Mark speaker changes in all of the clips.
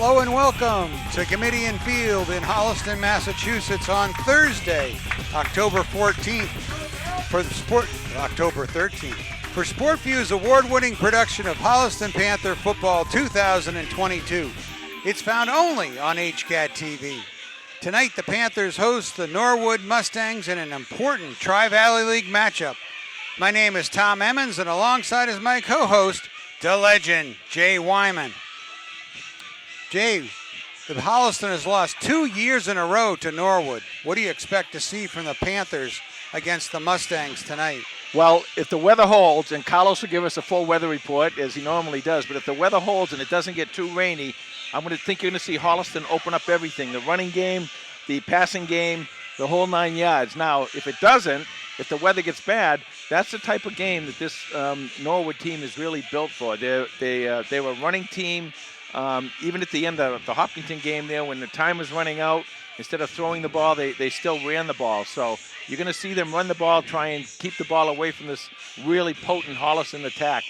Speaker 1: Hello and welcome to Committee and Field in Holliston, Massachusetts on Thursday, October 14th for the October 13th for SportView's award-winning production of Holliston Panther Football 2022. It's found only on HCAT TV. Tonight, the Panthers host the Norwood Mustangs in an important Tri-Valley League matchup. My name is Tom Emmons, and alongside is my co-host, the legend, Jay Wyman. Jay, the Holliston has lost 2 years in a row to Norwood. What do you expect to see from the Panthers against the Mustangs tonight?
Speaker 2: Well, if the weather holds, and Carlos will give us a full weather report, as he normally does, but if the weather holds and it doesn't get too rainy, I'm going to think you're going to see Holliston open up everything, the running game, the passing game, the whole 9 yards. Now, if it doesn't, if the weather gets bad, that's the type of game that this Norwood team is really built for. They were a running team. Even at the end of the Hopkinton game there, when the time was running out, instead of throwing the ball, they still ran the ball. So you're going to see them run the ball, try and keep the ball away from this really potent Holliston attack.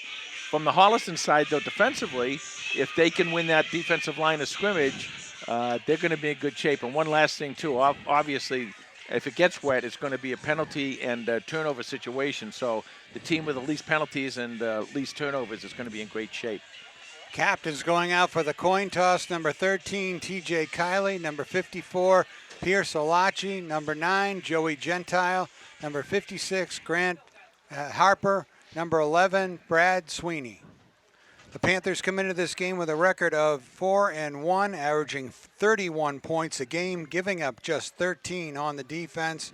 Speaker 2: From the Holliston side, though, defensively, if they can win that defensive line of scrimmage, they're going to be in good shape. And one last thing, too, obviously, if it gets wet, it's going to be a penalty and turnover situation. So the team with the least penalties and least turnovers is going to be in great shape.
Speaker 1: Captains going out for the coin toss. Number 13, TJ Kiley. Number 54, Pierce Olachi. Number 9, Joey Gentile. Number 56, Grant Harper. Number 11, Brad Sweeney. The Panthers come into this game with a record of 4-1, averaging 31 points a game, giving up just 13 on the defense.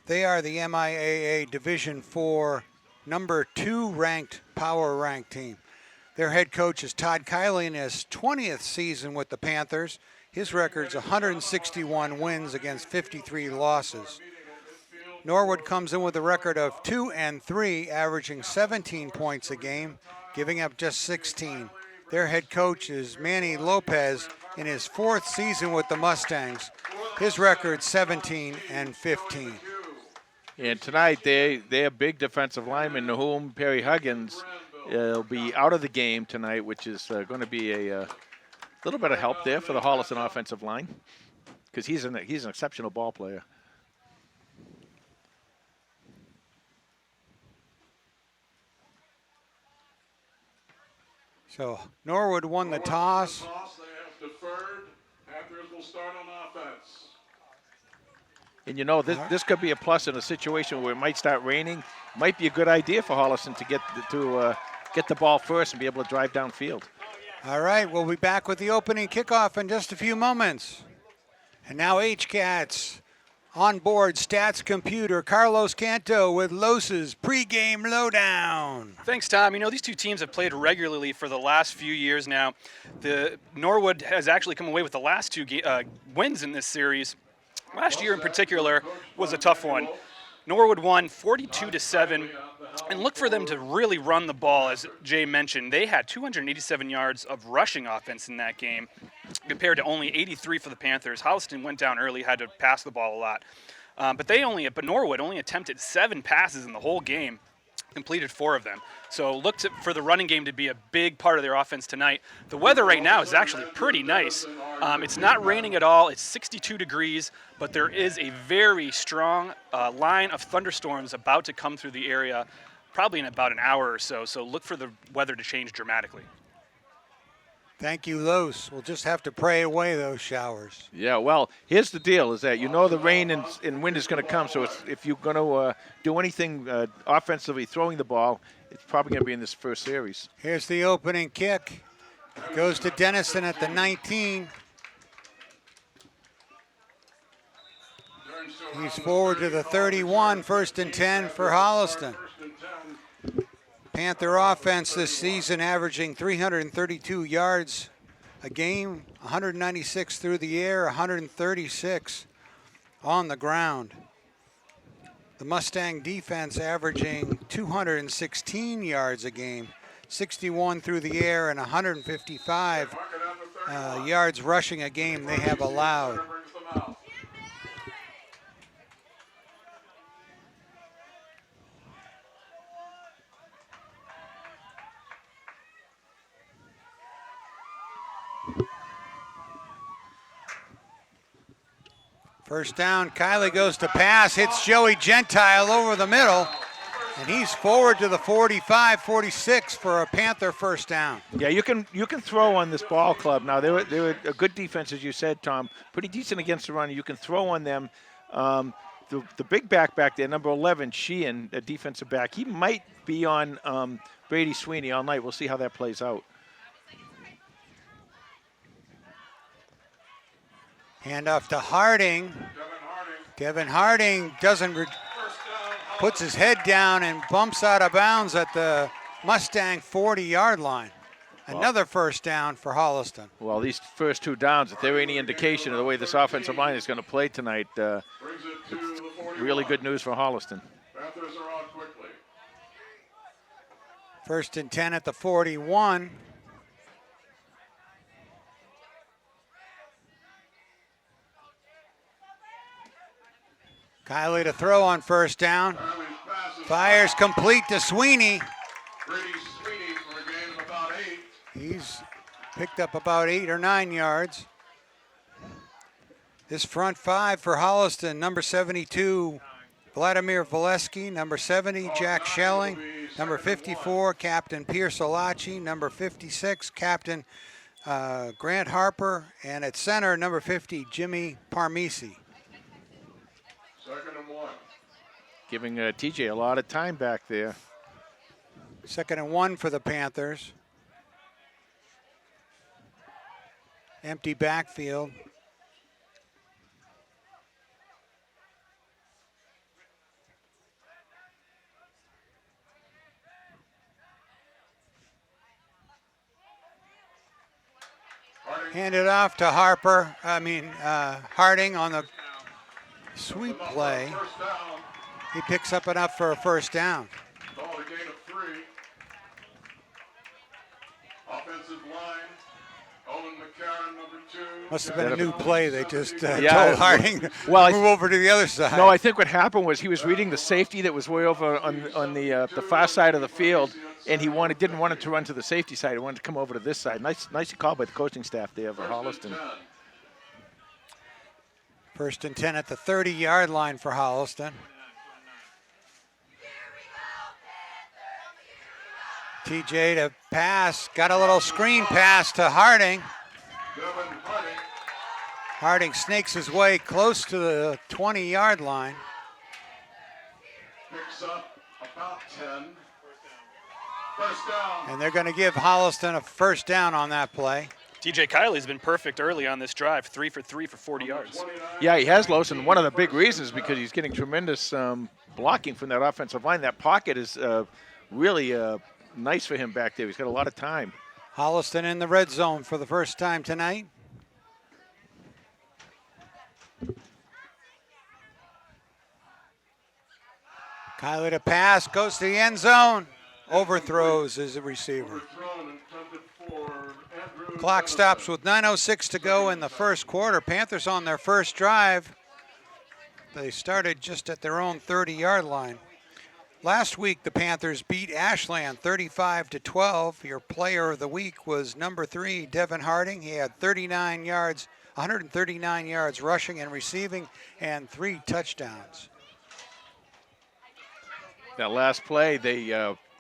Speaker 1: They are the MIAA Division IV number 2 ranked power ranked team. Their head coach is Todd Kiley in his 20th season with the Panthers. His record's 161 wins against 53 losses. Norwood comes in with a record of 2-3, averaging 17 points a game, giving up just 16. Their head coach is Manny Lopez in his 4th season with the Mustangs. His record's 17-15.
Speaker 2: And tonight, they're big defensive linemen, Nahum Perry Huggins. Will be out of the game tonight, which is going to be a little bit of help there for the Holliston offensive line, because he's an exceptional ball player.
Speaker 1: So Norwood won the toss.
Speaker 3: They have deferred. Panthers will start on offense.
Speaker 2: And you know, this could be a plus in a situation where it might start raining. Might be a good idea for Holliston to get the ball first and be able to drive downfield.
Speaker 1: All right, we'll be back with the opening kickoff in just a few moments. And now HCAT's onboard stats computer, Carlos Canto with Los's pregame lowdown.
Speaker 4: Thanks, Tom. You know, these two teams have played regularly for the last few years now. The Norwood has actually come away with the last 2 wins in this series. Last year in particular was a tough one. Norwood won 42-7, and look for them to really run the ball, as Jay mentioned. They had 287 yards of rushing offense in that game, compared to only 83 for the Panthers. Holliston went down early, had to pass the ball a lot. But Norwood only attempted 7 passes in the whole game, completed 4 of them. So look for the running game to be a big part of their offense tonight. The weather right now is actually pretty nice. It's not raining at all. It's 62 degrees, but there is a very strong line of thunderstorms about to come through the area, probably in about an hour or so. So look for the weather to change dramatically.
Speaker 1: Thank you, Los. We'll just have to pray away those showers.
Speaker 2: Yeah, well, here's the deal, is that you know the rain and wind is going to come, so if you're going to do anything offensively throwing the ball, it's probably going to be in this first series.
Speaker 1: Here's the opening kick. It goes to Dennison at the 19. He's forward to the 31, 1st and 10 for Holliston. Panther offense this season averaging 332 yards a game, 196 through the air, 136 on the ground. The Mustang defense averaging 216 yards a game, 61 through the air, and 155 yards rushing a game they have allowed. First down, Kylie goes to pass, hits Joey Gentile over the middle, and he's forward to the 45, 46 for a Panther first down.
Speaker 2: Yeah, you can throw on this ball club. Now, they were a good defense, as you said, Tom. Pretty decent against the run. You can throw on them. The big back there, number 11, Sheehan, a defensive back, he might be on Brady Sweeney all night. We'll see how that plays out.
Speaker 1: Handoff to Harding. Devin Harding puts his head down and bumps out of bounds at the Mustang 40-yard line. Another first down for Holliston.
Speaker 2: Well, these first two downs, if they're any indication of the way this offensive line is going to play tonight, it's really good news for Holliston.
Speaker 3: Panthers are on quickly.
Speaker 1: First and 10 at the 41. Kylie to throw on first down. Fires complete to Sweeney.
Speaker 3: Brady Sweeney for a gain of about 8.
Speaker 1: He's picked up about 8 or 9 yards. This front five for Holliston, number 72, Vladimir Valesky, number 70, Jack Schelling, number 54, Captain Pierce Olachi, number 56, Captain Grant Harper, and at center, number 50, Jimmy Parmisi.
Speaker 3: 2nd and 1.
Speaker 2: Giving TJ a lot of time back there.
Speaker 1: 2nd and 1 for the Panthers. Empty backfield. Handed off to Harding on the sweep play.
Speaker 3: First down.
Speaker 1: He picks up enough for a first down.
Speaker 3: Called a gain of 3. Offensive line. Owen McCarron, number 2.
Speaker 1: Must have been a new play. They just told
Speaker 2: Yeah,
Speaker 1: Harding to
Speaker 2: well,
Speaker 1: move over to the other side.
Speaker 2: No, I think what happened was he was reading the safety that was way over on the far side of the field, and he didn't want it to run to the safety side. He wanted to come over to this side. Nice call by the coaching staff there for Holliston.
Speaker 1: First and 10 at the 30-yard line for Holliston. TJ to pass, got a little screen pass to Harding.
Speaker 3: Devin Harding.
Speaker 1: Harding snakes his way close to the 20-yard line.
Speaker 3: Picks up about 10. First down.
Speaker 1: And they're going to give Holliston a first down on that play.
Speaker 4: TJ Kiley's been perfect early on this drive, 3 for 3 for 40 yards.
Speaker 2: Yeah, he has, Los, and one of the big reasons is because he's getting tremendous blocking from that offensive line. That pocket is really nice for him back there. He's got a lot of time.
Speaker 1: Holliston in the red zone for the first time tonight. Kylie to pass, goes to the end zone. Overthrows as a receiver. Clock stops with 9:06 to go in the first quarter. Panthers on their first drive. They started just at their own 30-yard line. Last week, the Panthers beat Ashland 35-12. Your player of the week was number 3, Devin Harding. He had 39 yards, 139 yards rushing and receiving, and 3 touchdowns.
Speaker 2: That last play,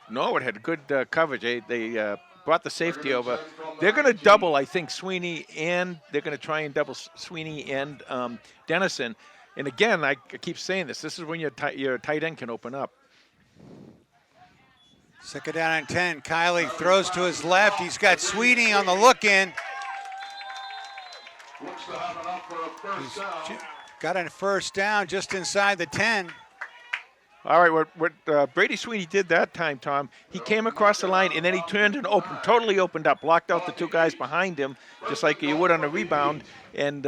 Speaker 2: Norwood had good coverage. They brought the safety over. They're going to double, I think, Sweeney, and they're going to try and double Sweeney and Dennison. And again, I keep saying this. This is when your tight end can open up.
Speaker 1: 2nd down and 10. Kylie throws to his left. He's got Sweeney on the look-in.
Speaker 3: Looks to have enough for a first down.
Speaker 1: Got a first down just inside the 10.
Speaker 2: All right, what Brady Sweeney did that time, Tom, he came across the line, and then he turned and totally opened up, blocked out the 2 guys behind him, just like you would on a rebound, and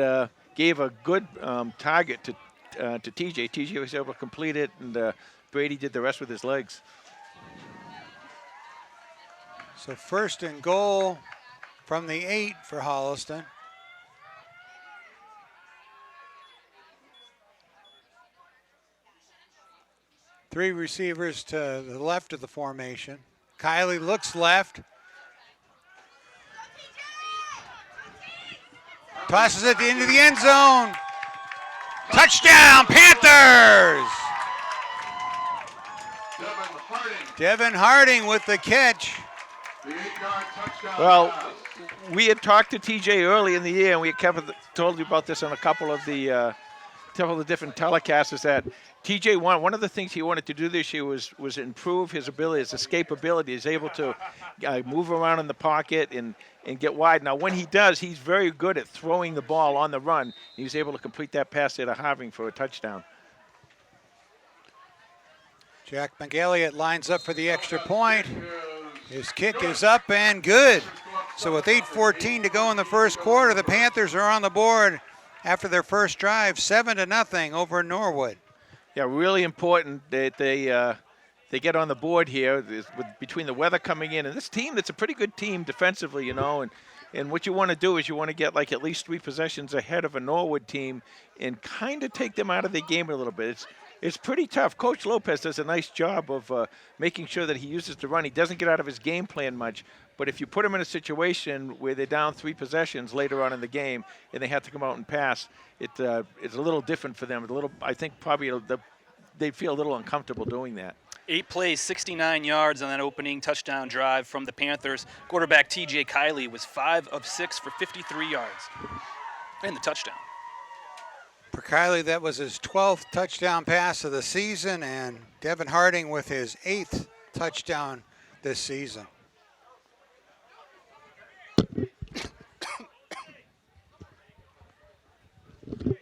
Speaker 2: gave a good target to TJ. TJ was able to complete it, and Brady did the rest with his legs.
Speaker 1: So first and goal from the 8 for Holliston. Three receivers to the left of the formation. Kylie looks left. Tosses it into the end zone. Touchdown, Panthers! Devin Harding with the catch.
Speaker 3: The 8-yard touchdown
Speaker 2: Well,
Speaker 3: pass.
Speaker 2: we had talked to TJ early in the year, and we had told you about this on a couple of the different telecasts, is that TJ, one of the things he wanted to do this year was improve his ability, his escapability. He's able to move around in the pocket and get wide. Now, when he does, he's very good at throwing the ball on the run. He was able to complete that pass there to Harding for a touchdown.
Speaker 1: Jack McElliott lines up for the extra point. His kick is up and good. So with 8:14 to go in the first quarter, the Panthers are on the board after their first drive, 7-0 over Norwood.
Speaker 2: Yeah, really important that they get on the board here between the weather coming in and this team that's a pretty good team defensively, and what you want to do is you want to get like at least 3 possessions ahead of a Norwood team and kind of take them out of the game a little bit. It's pretty tough. Coach Lopez does a nice job of making sure that he uses the run. He doesn't get out of his game plan much, but if you put him in a situation where they're down 3 possessions later on in the game and they have to come out and pass, it's a little different for them. I think probably they feel a little uncomfortable doing that.
Speaker 4: 8 plays, 69 yards on that opening touchdown drive from the Panthers. Quarterback TJ Kiley was 5 of 6 for 53 yards and the touchdown.
Speaker 1: For Kiley, that was his 12th touchdown pass of the season, and Devin Harding with his 8th touchdown this season.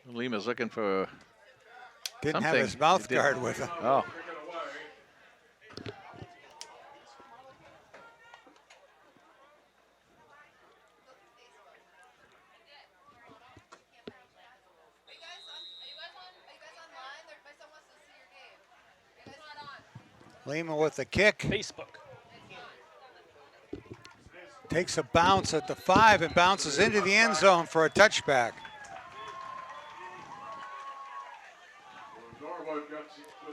Speaker 2: Lima's looking for
Speaker 1: Didn't
Speaker 2: something.
Speaker 1: have his mouth
Speaker 2: He
Speaker 1: guard
Speaker 2: didn't.
Speaker 1: with him.
Speaker 2: Oh.
Speaker 1: Lima with the kick.
Speaker 4: Facebook.
Speaker 1: Takes a bounce at the 5 and bounces into the end zone for a touchback.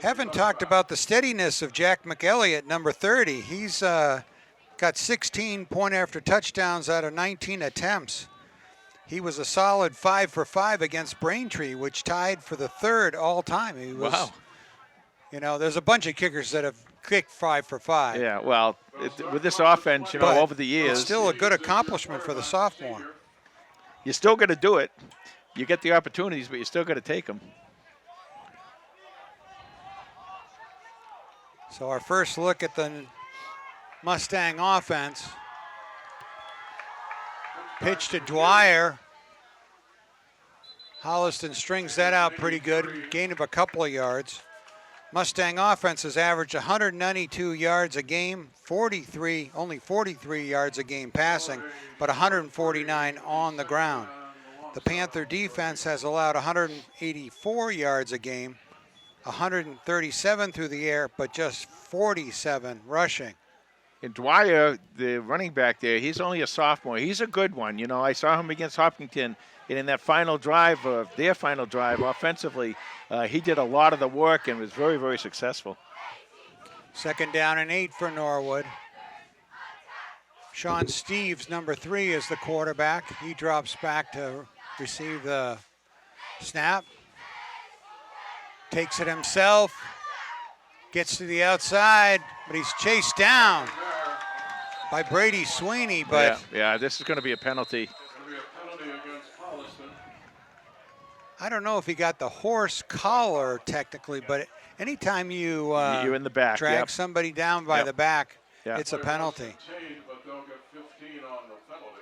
Speaker 1: Haven't talked about the steadiness of Jack McElliott, number 30. He's got 16 point after touchdowns out of 19 attempts. He was a solid 5 for 5 against Braintree, which tied for the 3rd all time. He was,
Speaker 2: Wow.
Speaker 1: There's a bunch of kickers that have kicked 5 for 5.
Speaker 2: Yeah, well, with this offense,
Speaker 1: But
Speaker 2: over the years,
Speaker 1: it's still a good accomplishment for the sophomore.
Speaker 2: you're still going to do it. You get the opportunities, but you're still going to take them.
Speaker 1: So our first look at the Mustang offense. Pitch to Dwyer. Holliston strings that out pretty good, gain of a couple of yards. Mustang offense has averaged 192 yards a game, only 43 yards a game passing, but 149 on the ground. The Panther defense has allowed 184 yards a game, 137 through the air, but just 47 rushing.
Speaker 2: And Dwyer, the running back there, he's only a sophomore. He's a good one. I saw him against Hopkinton, and in that final drive, their final drive offensively, he did a lot of the work and was very, very successful.
Speaker 1: 2nd down and 8 for Norwood. Sean Steves, number 3, is the quarterback. He drops back to receive the snap. Takes it himself. Gets to the outside, but he's chased down by Brady Sweeney. But
Speaker 2: yeah, this is going to be a penalty.
Speaker 3: It's going to be a penalty against Holliston.
Speaker 1: I don't know if he got the horse collar technically, but anytime
Speaker 2: You're in the back.
Speaker 1: drag
Speaker 2: Yep.
Speaker 1: somebody down by
Speaker 2: Yep.
Speaker 1: the back,
Speaker 2: Yep.
Speaker 1: it's a penalty.
Speaker 3: Detained, but they'll get 15 on the penalty.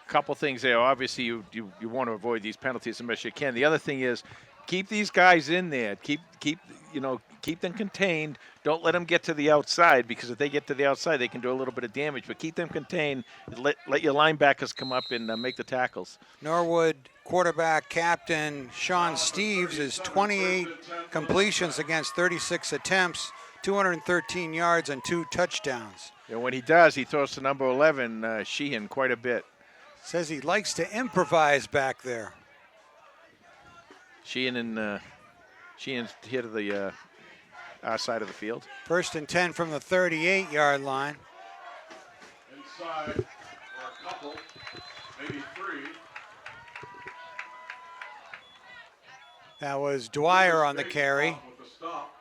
Speaker 2: Couple things there. Obviously, you want to avoid these penalties as much as you can. The other thing is keep these guys in there. Keep them contained. Don't let them get to the outside, because if they get to the outside, they can do a little bit of damage. But keep them contained. Let your linebackers come up and make the tackles.
Speaker 1: Norwood quarterback captain Sean Steves is 28 completions against 36 attempts, 213 yards and 2 touchdowns.
Speaker 2: And when he does, he throws to number 11, Sheehan, quite a bit.
Speaker 1: Says he likes to improvise back there.
Speaker 2: Sheehan's here to the our side of the field.
Speaker 1: 1st and 10 from the 38-yard line.
Speaker 3: Inside for a couple, maybe 3.
Speaker 1: That was Dwyer on the carry.
Speaker 3: With the stop.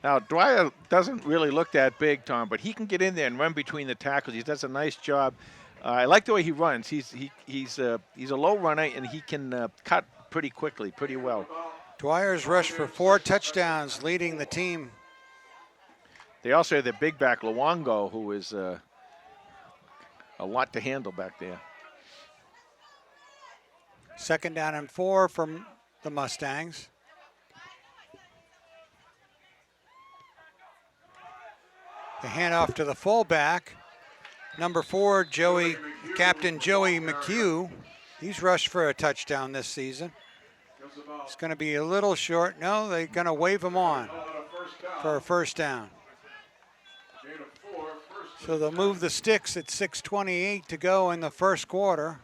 Speaker 2: Now, Dwyer doesn't really look that big, Tom, but he can get in there and run between the tackles. He does a nice job. I like the way he runs. He's a low runner, and he can cut pretty quickly, pretty well.
Speaker 1: Dwyer's rushed for 4 touchdowns, leading the team.
Speaker 2: They also have their big back, Luongo, who is a lot to handle back there.
Speaker 1: 2nd down and 4 from the Mustangs. The handoff to the fullback. Number 4, Captain Joey McHugh. He's rushed for a touchdown this season. It's going to be a little short. No, they're going to wave him on for a first down. So they'll move the sticks at 6:28 to go in the first quarter.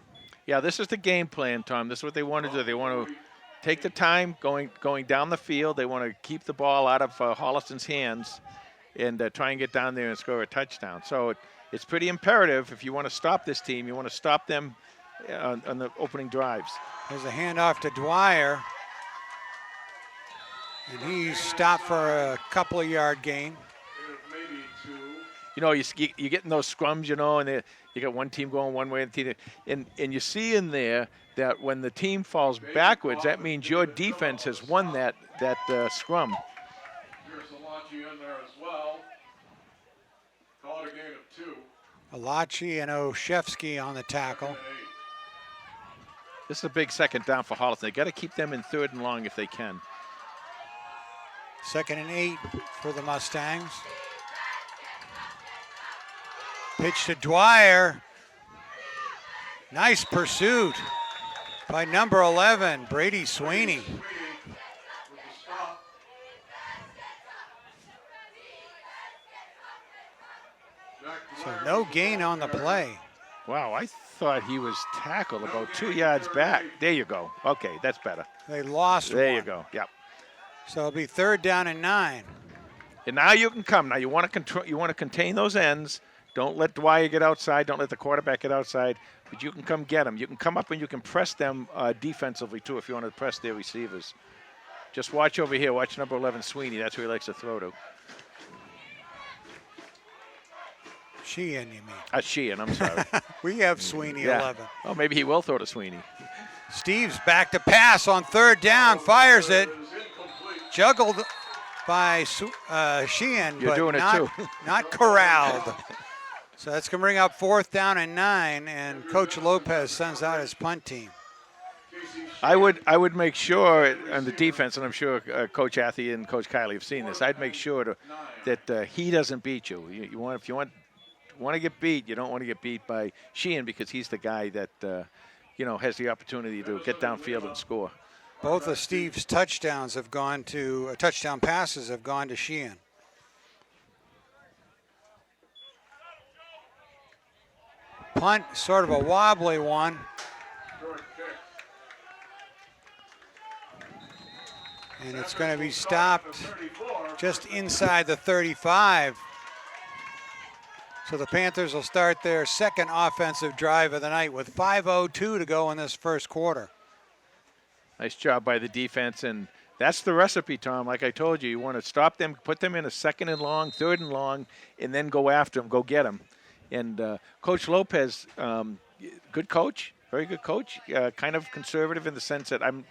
Speaker 2: Yeah, this is the game plan, Tom. This is what they want to do. They want to take the time going down the field. They want to keep the ball out of Holliston's hands and try and get down there and score a touchdown. So it's pretty imperative if you want to stop this team. You want to stop them on the opening drives.
Speaker 1: There's a handoff to Dwyer. And he's stopped for a couple of yard gain.
Speaker 3: Maybe 2.
Speaker 2: You know, you get in those scrums, you know, and you got one team going one way and you see in there that when the team falls backwards, that means your defense has won that scrum.
Speaker 3: Here's Salachi in there as well. Call it a gain of 2.
Speaker 1: Alachi and Oshevsky on the tackle.
Speaker 2: This is a big 2nd down for Holliston. They got to keep them in 3rd and long if they can.
Speaker 1: 2nd and 8 for the Mustangs. Pitch to Dwyer. Nice pursuit by number 11, Brady Sweeney.
Speaker 3: With the stop.
Speaker 1: So no gain on the play.
Speaker 2: Wow, I thought he was tackled about 2 yards back. There you go. Okay, that's better.
Speaker 1: They lost
Speaker 2: There
Speaker 1: one.
Speaker 2: you go. Yep.
Speaker 1: So it'll be 3rd down and 9.
Speaker 2: And now you can come. Now you want to control. You want to contain those ends. Don't let Dwyer get outside. Don't let the quarterback get outside. But you can come get them. You can come up and you can press them defensively too if you want to press their receivers. Just watch over here. Watch number 11, Sweeney. That's who he likes to throw to.
Speaker 1: Sheehan, you mean?
Speaker 2: Sheehan, I'm sorry.
Speaker 1: We have Sweeney 11.
Speaker 2: Oh, maybe he will throw to Sweeney.
Speaker 1: Steve's back to pass on 3rd down, fires it. Juggled by Sheehan,
Speaker 2: You're
Speaker 1: but
Speaker 2: doing it
Speaker 1: not,
Speaker 2: too.
Speaker 1: not corralled. So that's going to bring up 4th down and 9, and Coach Lopez sends out his punt team.
Speaker 2: I would make sure on the defense, and I'm sure Coach Athy and Coach Kiley have seen this. I'd make sure that he doesn't beat you. If you want to get beat, you don't want to get beat by Sheehan because he's the guy that has the opportunity to get downfield and score.
Speaker 1: Both of Steve's touchdown passes have gone to Sheehan. Punt, sort of a wobbly one. And it's going to be stopped just inside the 35. So the Panthers will start their 2nd offensive drive of the night with 5:02 to go in this first quarter.
Speaker 2: Nice job by the defense, and that's the recipe, Tom. Like I told you want to stop them, put them in a 2nd and long, 3rd and long, and then go after them, go get them. And Coach Lopez, good coach, very good coach, kind of conservative in the sense that a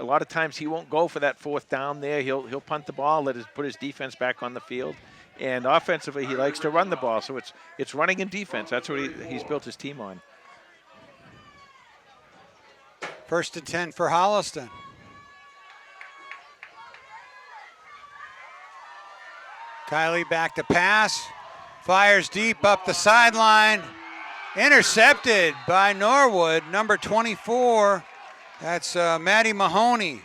Speaker 2: lot of times he won't go for that 4th down there. He'll punt the ball, put his defense back on the field. And offensively, he likes to run the ball. So it's running and defense. That's what he's built his team on.
Speaker 1: 1st and 10 for Holliston. Kiley back to pass. Fires deep up the sideline. Intercepted by Norwood, number 24. That's Matty Mahoney.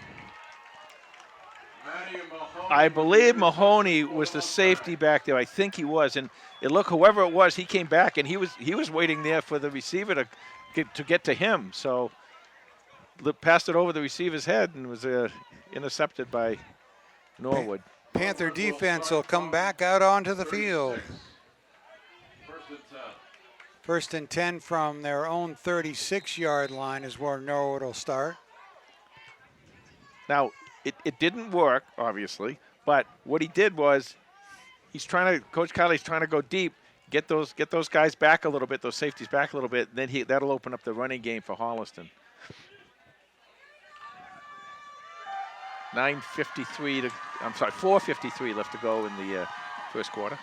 Speaker 2: I believe Mahoney was the safety back there. I think he was. And whoever it was, he came back, and he was waiting there for the receiver to get to him. So passed it over the receiver's head and was intercepted by Norwood.
Speaker 1: Panther defense will come back out onto the field. 1st and 10 from their own 36-yard line is where Norwood will start.
Speaker 2: Now, it didn't work, obviously, but what he did was Coach Kiley's trying to go deep, get those guys back a little bit, those safeties back a little bit, then that'll open up the running game for Holliston. 4:53 left to go in the first quarter.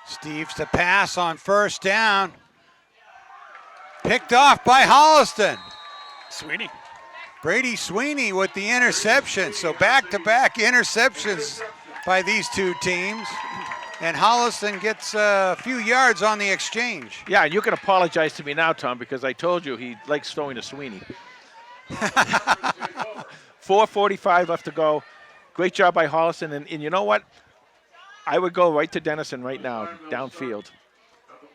Speaker 1: Steves to pass on first down. Picked off by Holliston.
Speaker 4: Sweeney.
Speaker 1: Brady Sweeney with the interception. So back-to-back interceptions by these two teams. And Holliston gets a few yards on the exchange.
Speaker 2: Yeah, and you can apologize to me now, Tom, because I told you he likes throwing to Sweeney. 4:45 left to go. Great job by Holliston. And you know what? I would go right to Dennison right now, downfield.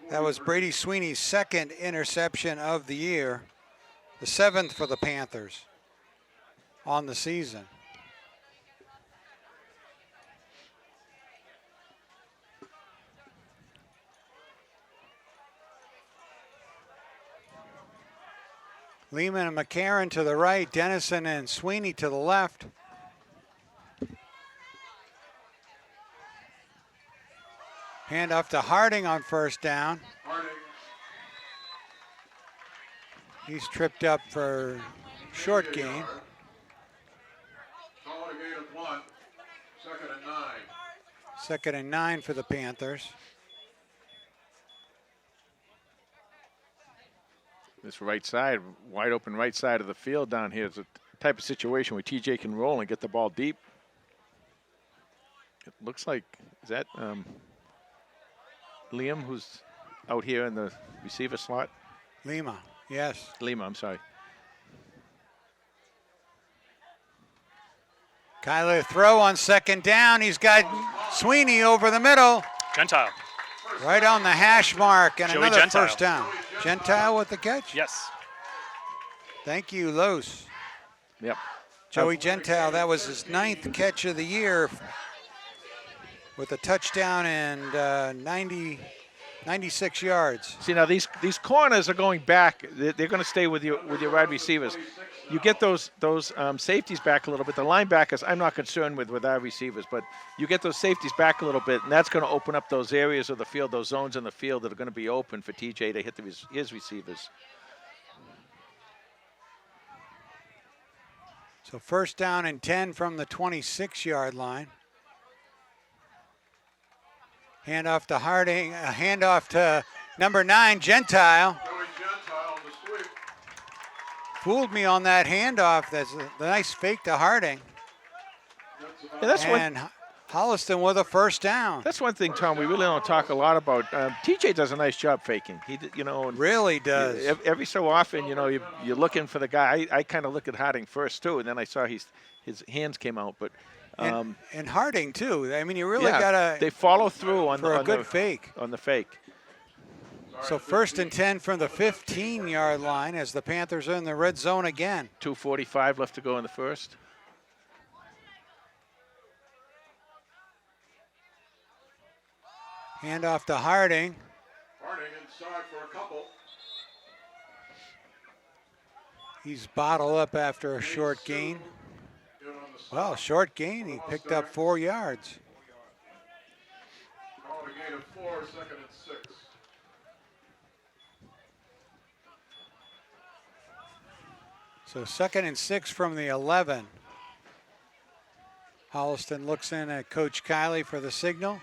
Speaker 1: That was Brady Sweeney's second interception of the year, the 7th for the Panthers on the season. Lehman and McCarron to the right, Dennison and Sweeney to the left. Handoff to Harding on first down. He's tripped up for short gain.
Speaker 3: Call it a gain of 1. 2nd and 9.
Speaker 1: 2nd and 9 for the Panthers.
Speaker 2: This right side, wide open right side of the field down here is a type of situation where TJ can roll and get the ball deep. It looks like, is that Liam who's out here in the receiver slot?
Speaker 1: Lima, yes.
Speaker 2: Lima, I'm sorry.
Speaker 1: Kyler throw on second down. He's got Sweeney over the middle.
Speaker 4: Gentile.
Speaker 1: Right on the hash mark and
Speaker 4: Joey
Speaker 1: another
Speaker 4: Gentile.
Speaker 1: first down. Gentile with the catch?
Speaker 4: Yes.
Speaker 1: Thank you, Los.
Speaker 2: Yep.
Speaker 1: Joey Gentile, that was his 9th catch of the year with a touchdown and 96 yards.
Speaker 2: See, now these corners are going back. They're going to stay with your wide receivers. You get those safeties back a little bit. The linebackers, I'm not concerned with our receivers, but you get those safeties back a little bit, and that's going to open up those areas of the field, those zones in the field that are going to be open for TJ to hit his receivers.
Speaker 1: So first down and 10 from the 26-yard line. Handoff to Harding, a handoff to number 9, Gentile.
Speaker 3: Joey Gentile the sweep.
Speaker 1: Fooled me on that handoff. That's a nice fake to Harding.
Speaker 2: Yeah, that's one.
Speaker 1: And Holliston with a first down.
Speaker 2: That's one thing, Tom. We really don't talk a lot about. TJ does a nice job faking. He, and
Speaker 1: Really does.
Speaker 2: every so often, you're looking for the guy. I kind of looked at Harding first too, and then I saw his hands came out. But
Speaker 1: And Harding too. I mean, you really
Speaker 2: yeah,
Speaker 1: gotta
Speaker 2: they follow through on
Speaker 1: for
Speaker 2: the,
Speaker 1: a
Speaker 2: on
Speaker 1: good
Speaker 2: the
Speaker 1: fake.
Speaker 2: on the fake.
Speaker 1: So first and 10 from the 15-yard line as the Panthers are in the red zone again.
Speaker 2: 2:45 left to go in the first.
Speaker 1: Handoff to Harding.
Speaker 3: Harding inside for a couple.
Speaker 1: He's bottled up after a short gain.
Speaker 3: In on the side.
Speaker 1: Well, short gain. He picked up 4 yards.
Speaker 3: Call it a gain of 4. 2nd and 6.
Speaker 1: So 2nd and 6 from the 11. Holliston looks in at Coach Kiley for the signal.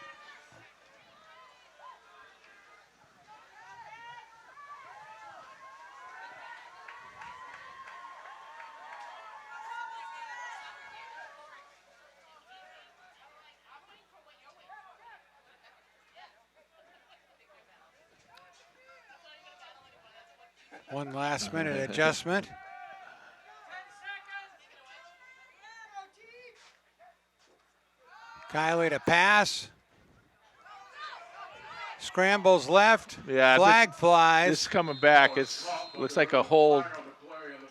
Speaker 1: One last minute adjustment. Kiley to pass. Scrambles left.
Speaker 2: Yeah,
Speaker 1: Flag flies.
Speaker 2: This is coming back. Looks like a holding.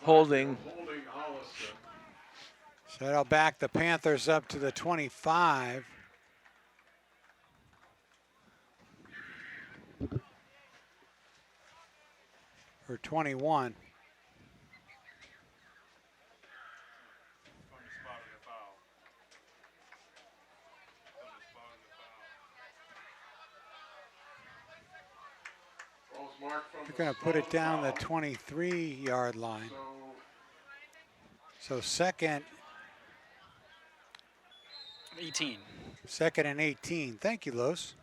Speaker 3: Holding Holliston.
Speaker 1: So that'll back the Panthers up to the 25. or 21. They're going to put it down the 23-yard line. So second
Speaker 4: 18.
Speaker 1: Second and 18. Thank you, Los.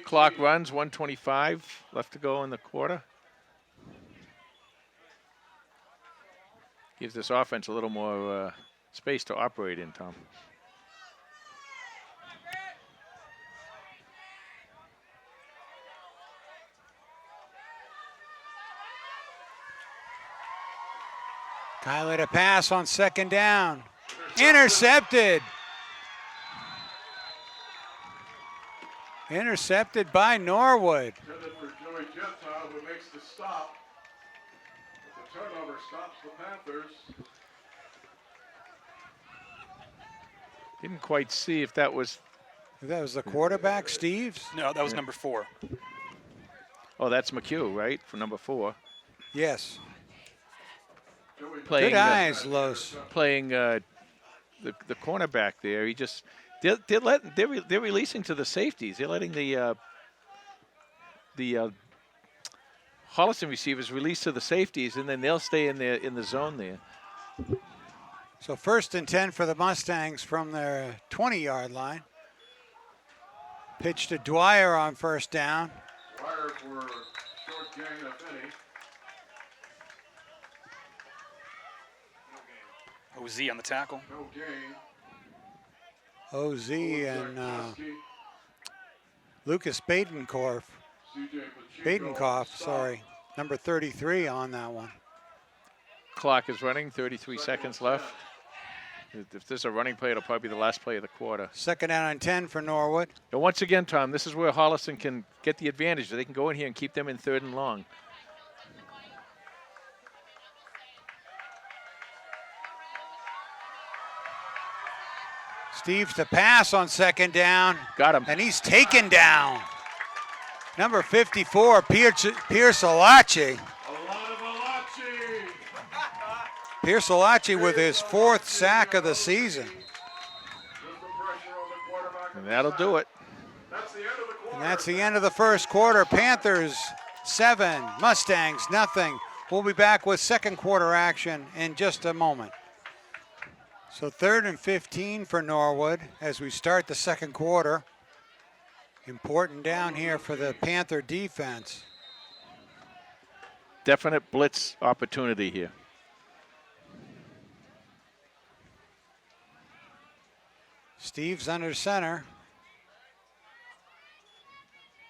Speaker 2: Clock runs, 1:25 left to go in the quarter. Gives this offense a little more space to operate in, Tom.
Speaker 1: Kyler to pass on second down. Intercepted. Intercepted by Norwood.
Speaker 3: Intended for Joey Gentile, who makes the stop. But the turnover stops the Panthers.
Speaker 2: Didn't quite see if that was.
Speaker 1: That was the quarterback, Steves?
Speaker 4: No, that was number 4.
Speaker 2: Oh, that's McHugh, right? For number 4.
Speaker 1: Yes.
Speaker 2: Playing,
Speaker 1: Good eyes, Los.
Speaker 2: Playing the cornerback there. He just they're releasing to the safeties. They're letting the Holliston receivers release to the safeties, and then they'll stay in the zone there.
Speaker 1: So first and 10 for the Mustangs from their 20-yard line. Pitch to Dwyer on first down.
Speaker 3: Dwyer for short gain, if any.
Speaker 4: OZ on the tackle.
Speaker 3: No gain.
Speaker 1: OZ and Lucas Badenkoff, sorry, number 33 on that one.
Speaker 2: Clock is running, 33 seconds left. If there's a running play, it'll probably be the last play of the quarter.
Speaker 1: Second down and 10 for Norwood.
Speaker 2: And once again, Tom, this is where Holliston can get the advantage. They can go in here and keep them in third and long.
Speaker 1: Steves to pass on second down.
Speaker 2: Got him.
Speaker 1: And he's taken down. Number 54, Pierce Alachi. Pierce Alachi with his 4th sack of the season.
Speaker 2: And that'll do it.
Speaker 1: And that's the end of the first quarter. Panthers 7, Mustangs nothing. We'll be back with second quarter action in just a moment. So 3rd and 15 for Norwood as we start the second quarter. Important down here for the Panther defense.
Speaker 2: Definite blitz opportunity here.
Speaker 1: Steve's under center.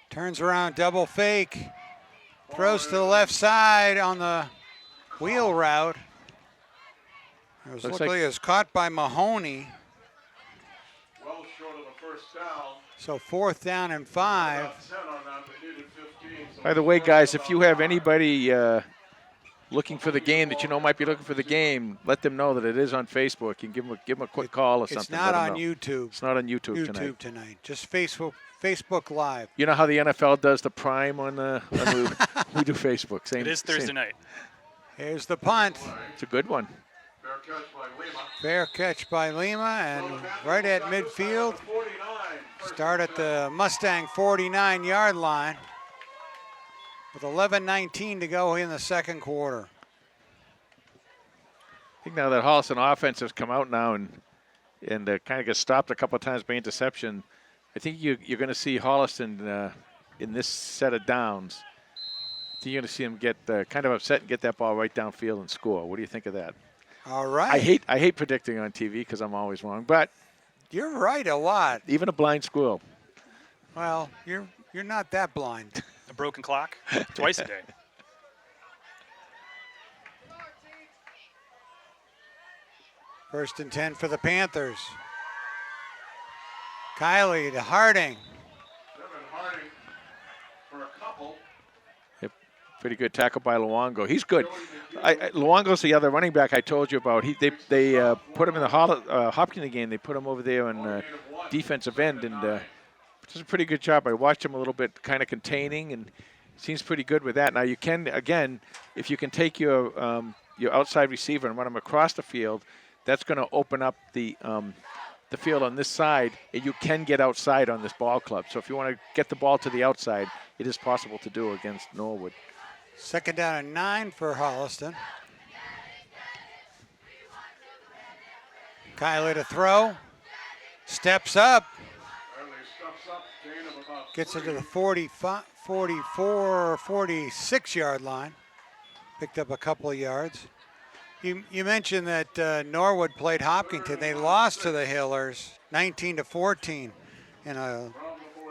Speaker 1: Turns around, double fake. Throws to the left side on the wheel route. It was luckily is caught by Mahoney.
Speaker 3: Well short of the first down.
Speaker 1: So 4th down and 5.
Speaker 3: About 10 on that, they needed 15. So
Speaker 2: By the way, guys, if you have anybody looking for the game that you know might be looking for the game, let them know that it is on Facebook. You can give them a quick call or something.
Speaker 1: It's not on YouTube.
Speaker 2: It's not on YouTube
Speaker 1: tonight. Just Facebook Live.
Speaker 2: You know how the NFL does the Prime on we do Facebook. Same.
Speaker 4: It is Thursday night.
Speaker 1: Here's the punt.
Speaker 2: It's a good one.
Speaker 1: Fair catch by Lima, and right at midfield. Start at the Mustang 49-yard line with 11:19 to go in the second quarter.
Speaker 2: I think now that Holliston offense has come out now and kind of gets stopped a couple of times by interception, I think you're going to see Holliston in this set of downs. I think you're going to see them get kind of upset and get that ball right downfield and score. What do you think of that?
Speaker 1: All right.
Speaker 2: I hate predicting on TV because I'm always wrong, but
Speaker 1: you're right a lot.
Speaker 2: Even a blind squirrel.
Speaker 1: Well, you're not that blind.
Speaker 4: A broken clock twice a day.
Speaker 1: First and 10 for the Panthers. Kiley to Harding.
Speaker 3: Harding for a couple.
Speaker 2: Pretty good tackle by Luongo. He's good. Luongo's the other running back I told you about. They put him in the Hopkins game. They put him over there on defensive end, and does a pretty good job. I watched him a little bit, kind of containing, and seems pretty good with that. Now you can, again, if you can take your outside receiver and run him across the field, that's going to open up the field on this side, and you can get outside on this ball club. So if you want to get the ball to the outside, it is possible to do against Norwood.
Speaker 1: 2nd down and 9 for Holliston. Kylie to throw. Steps up.
Speaker 3: Early steps up, gain of about
Speaker 1: Gets
Speaker 3: 3.
Speaker 1: into the 44 or 46 yard line. Picked up a couple of yards. You mentioned that Norwood played Hopkinton. They lost to the Hillers 19-14. And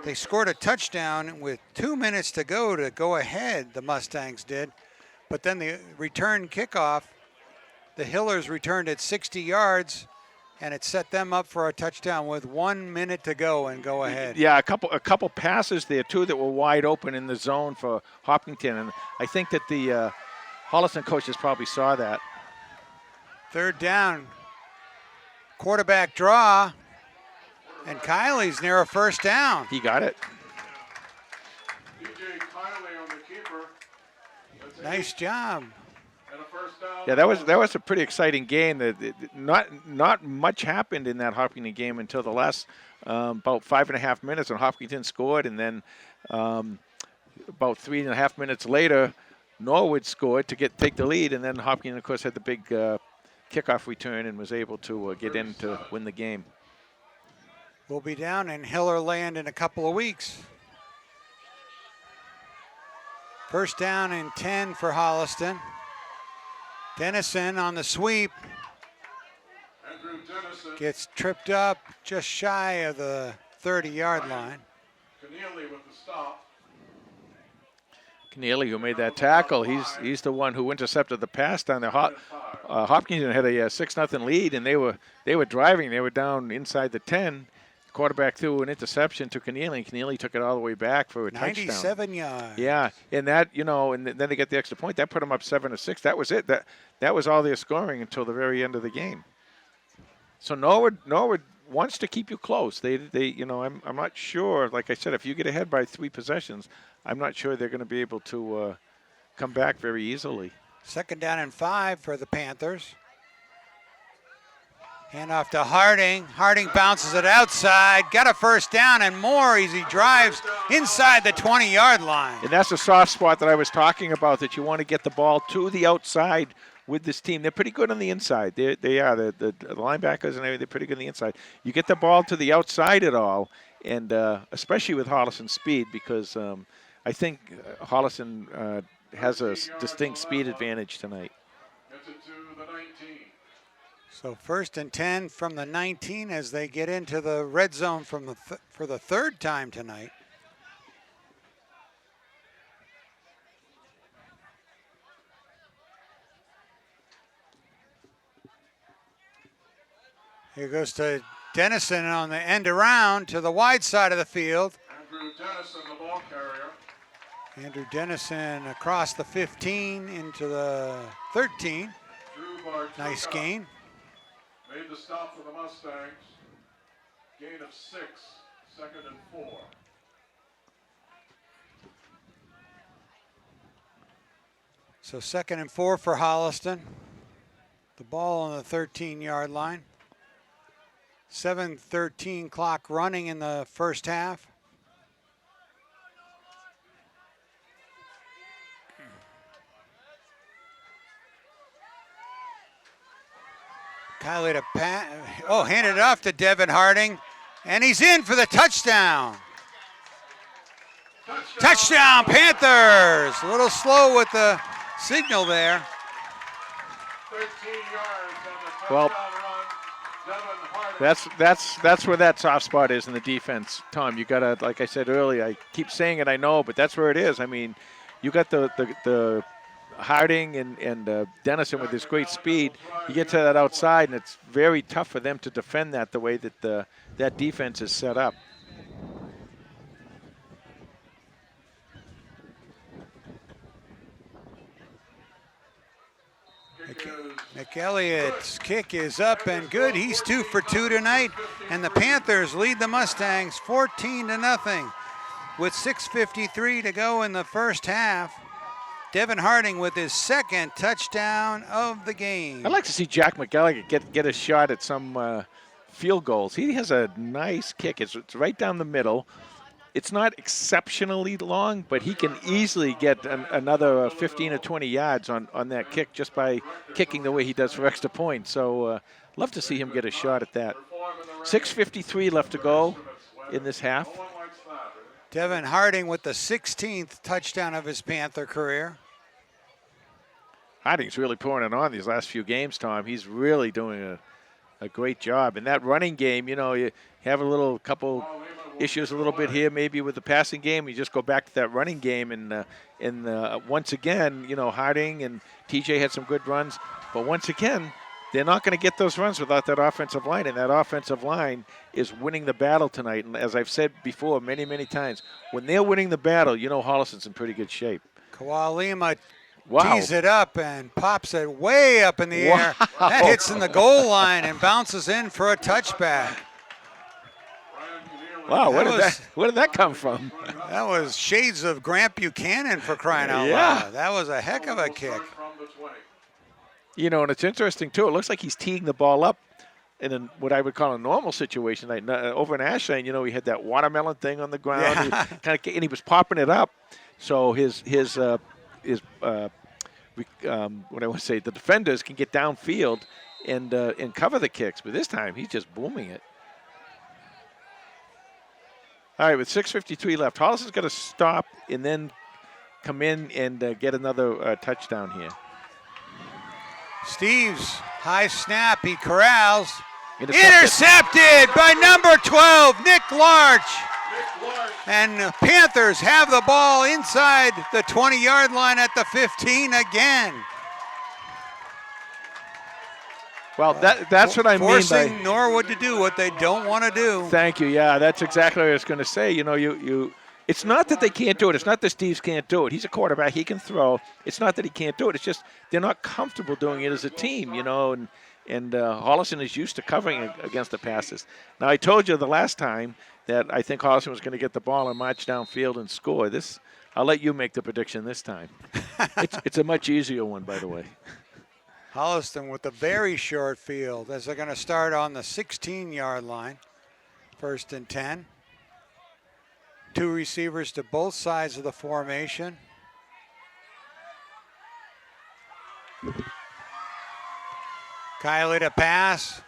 Speaker 1: they scored a touchdown with 2 minutes to go ahead, the Mustangs did. But then the return kickoff, the Hillers returned at 60 yards, and it set them up for a touchdown with 1 minute to go and go ahead.
Speaker 2: Yeah, a couple passes there too that were wide open in the zone for Hopkinton, and I think that the Holliston coaches probably saw that.
Speaker 1: 3rd down, quarterback draw, and Kylie's near a 1st down.
Speaker 2: He got it.
Speaker 3: DJ Kiley on the keeper. That's
Speaker 1: Nice job.
Speaker 3: And a 1st down.
Speaker 2: Yeah, that was a pretty exciting game. Not much happened in that Hopkinton game until the last about 5.5 minutes when Hopkinton scored, and then about 3.5 minutes later, Norwood scored to take the lead, and then Hopkinton, of course, had the big kickoff return and was able to get in to win the game.
Speaker 1: We'll be down in Hillerland in a couple of weeks. 1st down and 10 for Holliston. Dennison on the sweep.
Speaker 3: Andrew Dennison.
Speaker 1: Gets tripped up just shy of the 30-yard line.
Speaker 3: Keneally with the stop.
Speaker 2: Keneally, who made that tackle, he's the one who intercepted the pass down there. Hopkinton had a 6-0 lead, and they were driving. They were down inside the 10. The quarterback threw an interception to Keneally, and Keneally took it all the way back for a
Speaker 1: 97
Speaker 2: touchdown.
Speaker 1: 97 yards.
Speaker 2: Yeah, and that, and then they get the extra point. That put them up 7-6. That was it. That was all their scoring until the very end of the game. So Norwood wants to keep you close. They I'm not sure. Like I said, if you get ahead by 3 possessions, I'm not sure they're going to be able to come back very easily.
Speaker 1: 2nd down and 5 for the Panthers. Hand off to Harding. Harding bounces it outside. Got a 1st down and more as he drives inside the 20-yard line.
Speaker 2: And that's a soft spot that I was talking about, that you want to get the ball to the outside with this team. They're pretty good on the inside. They are. The linebackers and everything, they're pretty good on the inside. You get the ball to the outside at all, and especially with Holliston's speed, because I think Holliston has a distinct speed advantage tonight.
Speaker 3: Gets it to the 19.
Speaker 1: So 1st and 10 from the 19 as they get into the red zone for the 3rd time tonight. Here goes to Dennison on the end around to the wide side of the field.
Speaker 3: Andrew Dennison, the ball carrier.
Speaker 1: Andrew Dennison across the 15 into the 13.
Speaker 3: Drew Bart
Speaker 1: Nice
Speaker 3: took
Speaker 1: gain.
Speaker 3: up. Made the stop for the Mustangs. Gain of 6, 2nd and 4.
Speaker 1: So 2nd and 4 for Holliston. The ball on the 13-yard line. 7:13 clock running in the 1st half. Kylie to pat. Oh, handed it off to Devin Harding. And he's in for the touchdown. Touchdown, Panthers. A little slow with the signal there.
Speaker 3: 13 yards on the touchdown
Speaker 2: Well,
Speaker 3: run. Devin Harding.
Speaker 2: That's where that soft spot is in the defense, Tom. You gotta, like I said earlier, I keep saying it, I know, but that's where it is. I mean, you got the Harding and Dennison with his great speed. You get to that outside, and it's very tough for them to defend that the way that that defense is set up.
Speaker 1: McElliott's kick is up and good. He's 2 for 2 tonight, and the Panthers lead the Mustangs 14-0. with 6:53 to go in the first half. Devin Harding with his second touchdown of the game.
Speaker 2: I'd like to see Jack McGallagher get a shot at some field goals. He has a nice kick. It's right down the middle. It's not exceptionally long, but he can easily get another 15 or 20 yards on that kick just by kicking the way he does for extra points. So love to see him get a shot at that. 6:53 left to go in this half.
Speaker 1: Devin Harding with the 16th touchdown of his Panther career.
Speaker 2: Harding's really pouring it on these last few games, Tom. He's really doing a great job. In that running game, you know, you have a couple issues a little bit here maybe with the passing game. You just go back to that running game, and once again, you know, Harding and TJ had some good runs. But once again, they're not going to get those runs without that offensive line, and that offensive line is winning the battle tonight. And as I've said before many, many times, when they're winning the battle, you know Holliston's in pretty good shape.
Speaker 1: Kawalima
Speaker 2: Wow.
Speaker 1: tees it up and pops it way up in the air. That hits in the goal line and bounces in for a touchback.
Speaker 2: Wow, where did that come from?
Speaker 1: That was shades of Grant Buchanan, for crying out
Speaker 2: Yeah.
Speaker 1: loud. That was a heck of a kick.
Speaker 2: You know, and it's interesting, too. It looks like he's teeing the ball up in what I would call a normal situation. Like over in Ashland, you know, he had that watermelon thing on the ground.
Speaker 1: Yeah.
Speaker 2: And he was popping it up. So what I want to say, the defenders can get downfield and cover the kicks. But this time, he's just booming it. All right, with 6:53 left, Holliston's got to stop and then come in and get another touchdown here.
Speaker 1: Steve's high snap, he corrals.
Speaker 2: Intercepted.
Speaker 1: Intercepted by number 12, Nick Larch. And Panthers have the ball inside the 20-yard line at the 15 again.
Speaker 2: Well, that's what I mean by
Speaker 1: forcing Norwood to do what they don't want to do.
Speaker 2: Thank you. Yeah, that's exactly what I was going to say. You know, it's not that they can't do it. It's not that Steve's can't do it. He's a quarterback. He can throw. It's not that he can't do it. It's just they're not comfortable doing it as a team, you know, and Holliston is used to covering against the passes. Now, I told you the last time that I think Holliston was going to get the ball and march downfield and score. I'll let you make the prediction this time. It's a much easier one, by the way.
Speaker 1: Holliston with a very short field as they're going to start on the 16-yard line. 1st and 10. 2 receivers to both sides of the formation. Kiley to pass.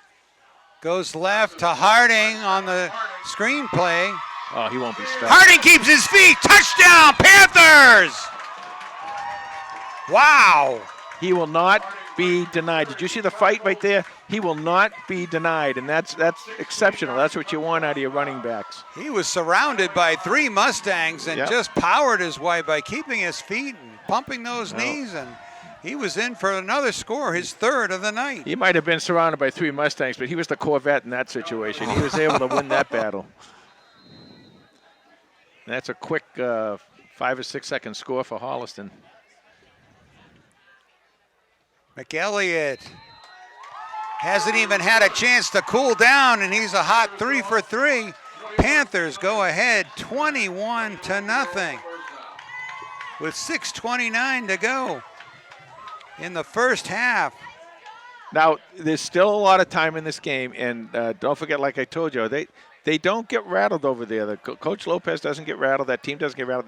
Speaker 1: Goes left to Harding on the screenplay.
Speaker 2: Oh, he won't be stopped.
Speaker 1: Harding keeps his feet. Touchdown, Panthers! Wow.
Speaker 2: He will not be denied. Did you see the fight right there? He will not be denied, and that's exceptional. That's what you want out of your running backs.
Speaker 1: He was surrounded by 3 Mustangs and just powered his way by keeping his feet and pumping those knees, and he was in for another score, his 3rd of the night.
Speaker 2: He might have been surrounded by 3 Mustangs, but he was the Corvette in that situation. He was able to win that battle. And that's a quick 5 or 6 second score for Holliston.
Speaker 1: McElliott hasn't even had a chance to cool down, and he's a hot 3 for 3. Panthers go ahead 21-0 with 6:29 to go in the first half.
Speaker 2: Now, there's still a lot of time in this game, and don't forget, like I told you, they don't get rattled over there. Coach Lopez doesn't get rattled. That team doesn't get rattled.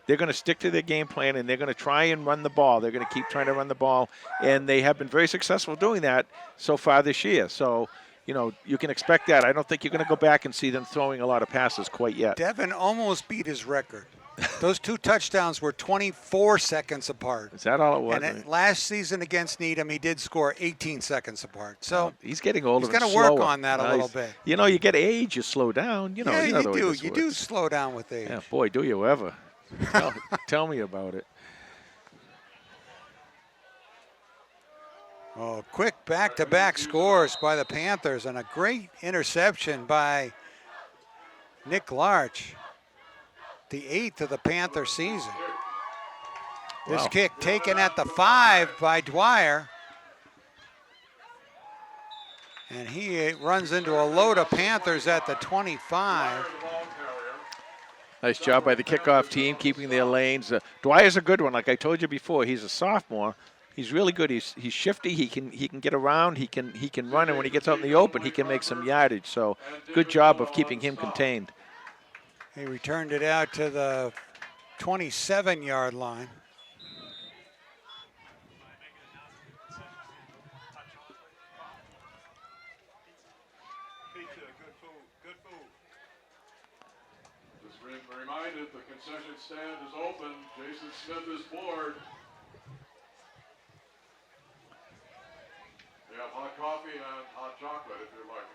Speaker 2: They're gonna stick to their game plan, and they're gonna try and run the ball. They're gonna keep trying to run the ball, and they have been very successful doing that so far this year. So, you know, you can expect that. I don't think you're gonna go back and see them throwing a lot of passes quite yet.
Speaker 1: Devin almost beat his record. Those 2 touchdowns were 24 seconds apart.
Speaker 2: Is that all it was?
Speaker 1: And last season against Needham, he did score 18 seconds apart. So
Speaker 2: he's getting older.
Speaker 1: He's got to work on that a little bit.
Speaker 2: You know, you get age, you slow down. You know,
Speaker 1: yeah,
Speaker 2: you know
Speaker 1: you do. You do slow down with age.
Speaker 2: Yeah, boy, do you ever. Tell me about it.
Speaker 1: Oh, quick back-to-back scores by the Panthers and a great interception by Nick Larch. The 8th of the Panther season. This kick taken at the 5 by Dwyer. And he runs into a load of Panthers at the 25.
Speaker 2: Nice job by the kickoff team, keeping their lanes. Dwyer's a good one. Like I told you before, he's a sophomore. He's really good. He's shifty. He can get around. He can run, and when he gets out in the open, he can make some yardage. So good job of keeping him contained.
Speaker 1: He returned it out to the 27-yard line.
Speaker 3: Reminded the concession stand is open. Jason Smith is bored. We have hot coffee and hot chocolate if you like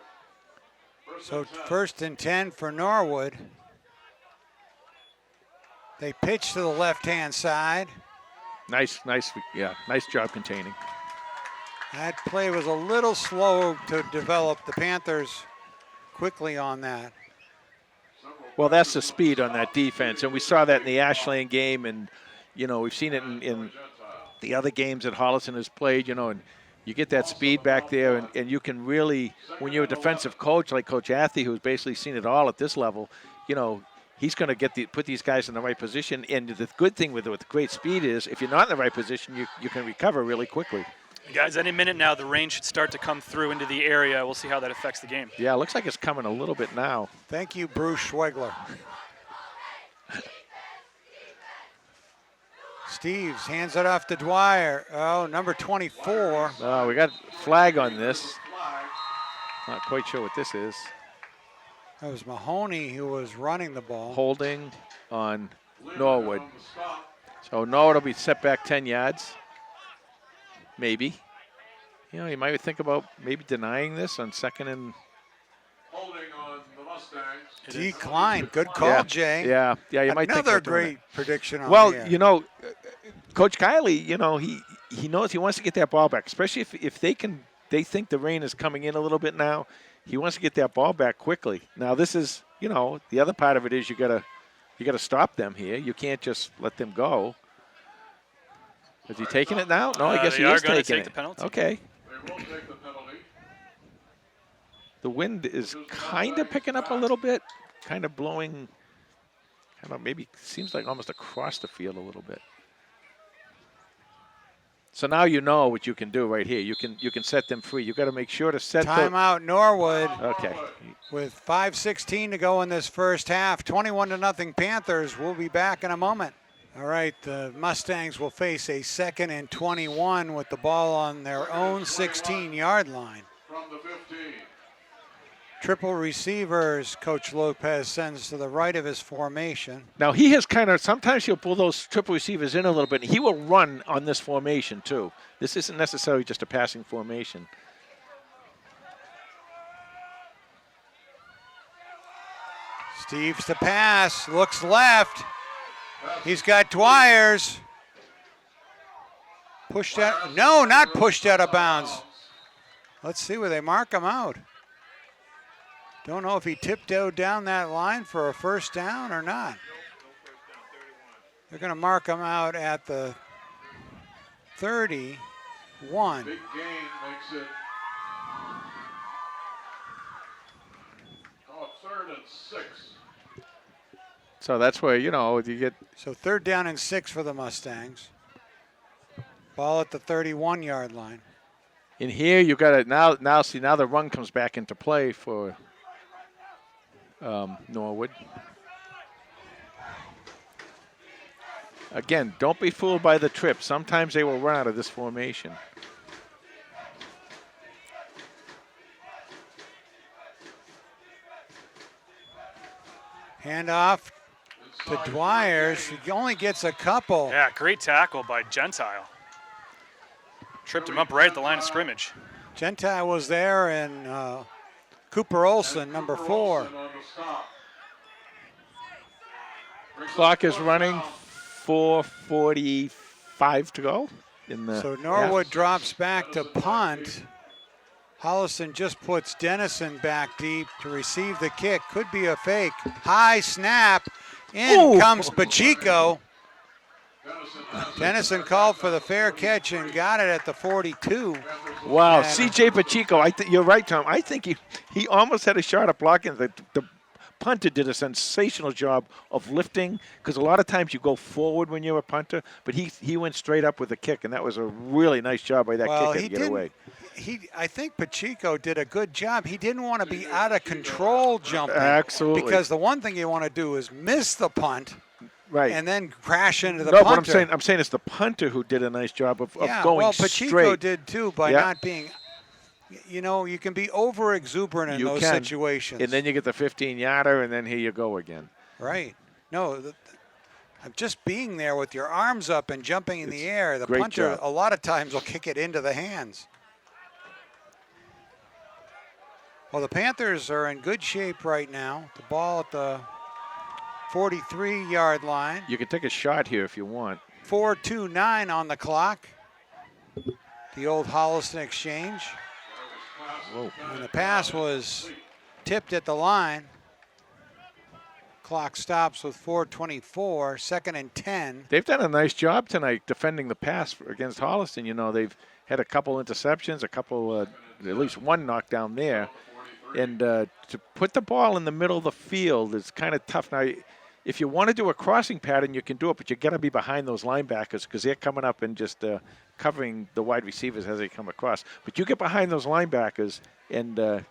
Speaker 3: it.
Speaker 1: So first and 10 for Norwood. They pitch to the left-hand side.
Speaker 2: Nice job containing.
Speaker 1: That play was a little slow to develop. The Panthers quickly on that.
Speaker 2: Well, that's the speed on that defense, and we saw that in the Ashland game, and we've seen it in the other games that Holliston has played. And you get that speed back there, and you can really, when you're a defensive coach like Coach Athy, who's basically seen it all at this level, he's going to put these guys in the right position. And the good thing with great speed is, if you're not in the right position, you can recover really quickly.
Speaker 4: Guys, any minute now, the rain should start to come through into the area. We'll see how that affects the game.
Speaker 2: Yeah, it looks like it's coming a little bit now.
Speaker 1: Thank you, Bruce Schwegler. Steves hands it off to Dwyer. Oh, number 24.
Speaker 2: We got flag on this. Not quite sure what this is.
Speaker 1: That was Mahoney who was running the ball.
Speaker 2: Holding on Norwood. So Norwood will be set back 10 yards. Maybe. You might think about maybe denying this on second and...
Speaker 3: Holding on the Mustangs.
Speaker 1: Decline. Good call, Jay.
Speaker 2: Yeah, you might think
Speaker 1: another
Speaker 2: about doing
Speaker 1: great prediction on
Speaker 2: Well,
Speaker 1: the air.
Speaker 2: Coach Kiley, he knows he wants to get that ball back, especially if they think the rain is coming in a little bit now. He wants to get that ball back quickly. Now this is, the other part of it is you gotta stop them here. You can't just let them go. Is he taking it now? No, I guess he is taking it.
Speaker 4: Take the penalty.
Speaker 2: Okay.
Speaker 3: They will take the penalty.
Speaker 2: The wind is kind of picking up a little bit, kind of blowing, maybe seems like almost across the field a little bit. So now you know what you can do right here. You can set them free. You got to make sure to set
Speaker 1: Timeout Norwood.
Speaker 2: Okay.
Speaker 1: With 5:16 to go in this first half. 21-0 Panthers. We'll be back in a moment. All right, the Mustangs will face a 2nd and 21 with the ball on their own 16-yard line.
Speaker 3: From the 15.
Speaker 1: Triple receivers, Coach Lopez sends to the right of his formation.
Speaker 2: Now he has sometimes he'll pull those triple receivers in a little bit. And he will run on this formation too. This isn't necessarily just a passing formation.
Speaker 1: Steves to pass, looks left. He's got Dwyer's. Pushed out, no, not pushed out of bounds. Let's see where they mark him out. Don't know if he tiptoed down that line for a first down or not. They're going to mark him out at the 31.
Speaker 3: Big gain makes it 3rd and 6.
Speaker 2: So that's where, you get.
Speaker 1: So 3rd down and 6 for the Mustangs. Ball at the 31-yard line.
Speaker 2: In here, you got it now the run comes back into play for Norwood. Again, don't be fooled by the trip. Sometimes they will run out of this formation.
Speaker 1: Handoff to Dwyer's. He only gets a couple.
Speaker 4: Yeah, great tackle by Gentile. Tripped him up right at the line of scrimmage.
Speaker 1: Gentile was there, and Cooper Olson, number 4.
Speaker 2: Clock is running. 4:45 to go.
Speaker 1: So Norwood drops back to punt. Holliston just puts Dennison back deep to receive the kick. Could be a fake. High snap. In comes Pacheco. Dennison called for the fair catch and got it at the 42.
Speaker 2: Wow,
Speaker 1: And
Speaker 2: C.J. Pacheco, you're right, Tom. I think he almost had a shot at blocking. The punter did a sensational job of lifting, because a lot of times you go forward when you're a punter, but he went straight up with a kick, and that was a really nice job by that kicker to get away.
Speaker 1: I think Pacheco did a good job. He didn't want to be out of control jumping.
Speaker 2: Absolutely.
Speaker 1: Because the one thing you want to do is miss the punt.
Speaker 2: Right.
Speaker 1: And then crash into the
Speaker 2: punter.
Speaker 1: punter.
Speaker 2: But I'm saying it's the punter who did a nice job of going
Speaker 1: Pacheco
Speaker 2: straight.
Speaker 1: did too by not being, you can be over exuberant in those situations.
Speaker 2: And then you get the 15-yarder, and then here you go again.
Speaker 1: Right. No, just being there with your arms up and jumping in the air, the punter
Speaker 2: job.
Speaker 1: a lot of times will kick it into the hands. Well, the Panthers are in good shape right now. The ball at the 43-yard line.
Speaker 2: You can take a shot here if you want.
Speaker 1: 4:29 on the clock. The old Holliston exchange.
Speaker 2: Whoa.
Speaker 1: And the pass was tipped at the line. Clock stops with 4:24, 2nd and 10.
Speaker 2: They've done a nice job tonight defending the pass against Holliston. They've had a couple interceptions, at least one knockdown there. And to put the ball in the middle of the field is kind of tough. Now, if you want to do a crossing pattern, you can do it, but you got to be behind those linebackers because they're coming up and just covering the wide receivers as they come across. But you get behind those linebackers and if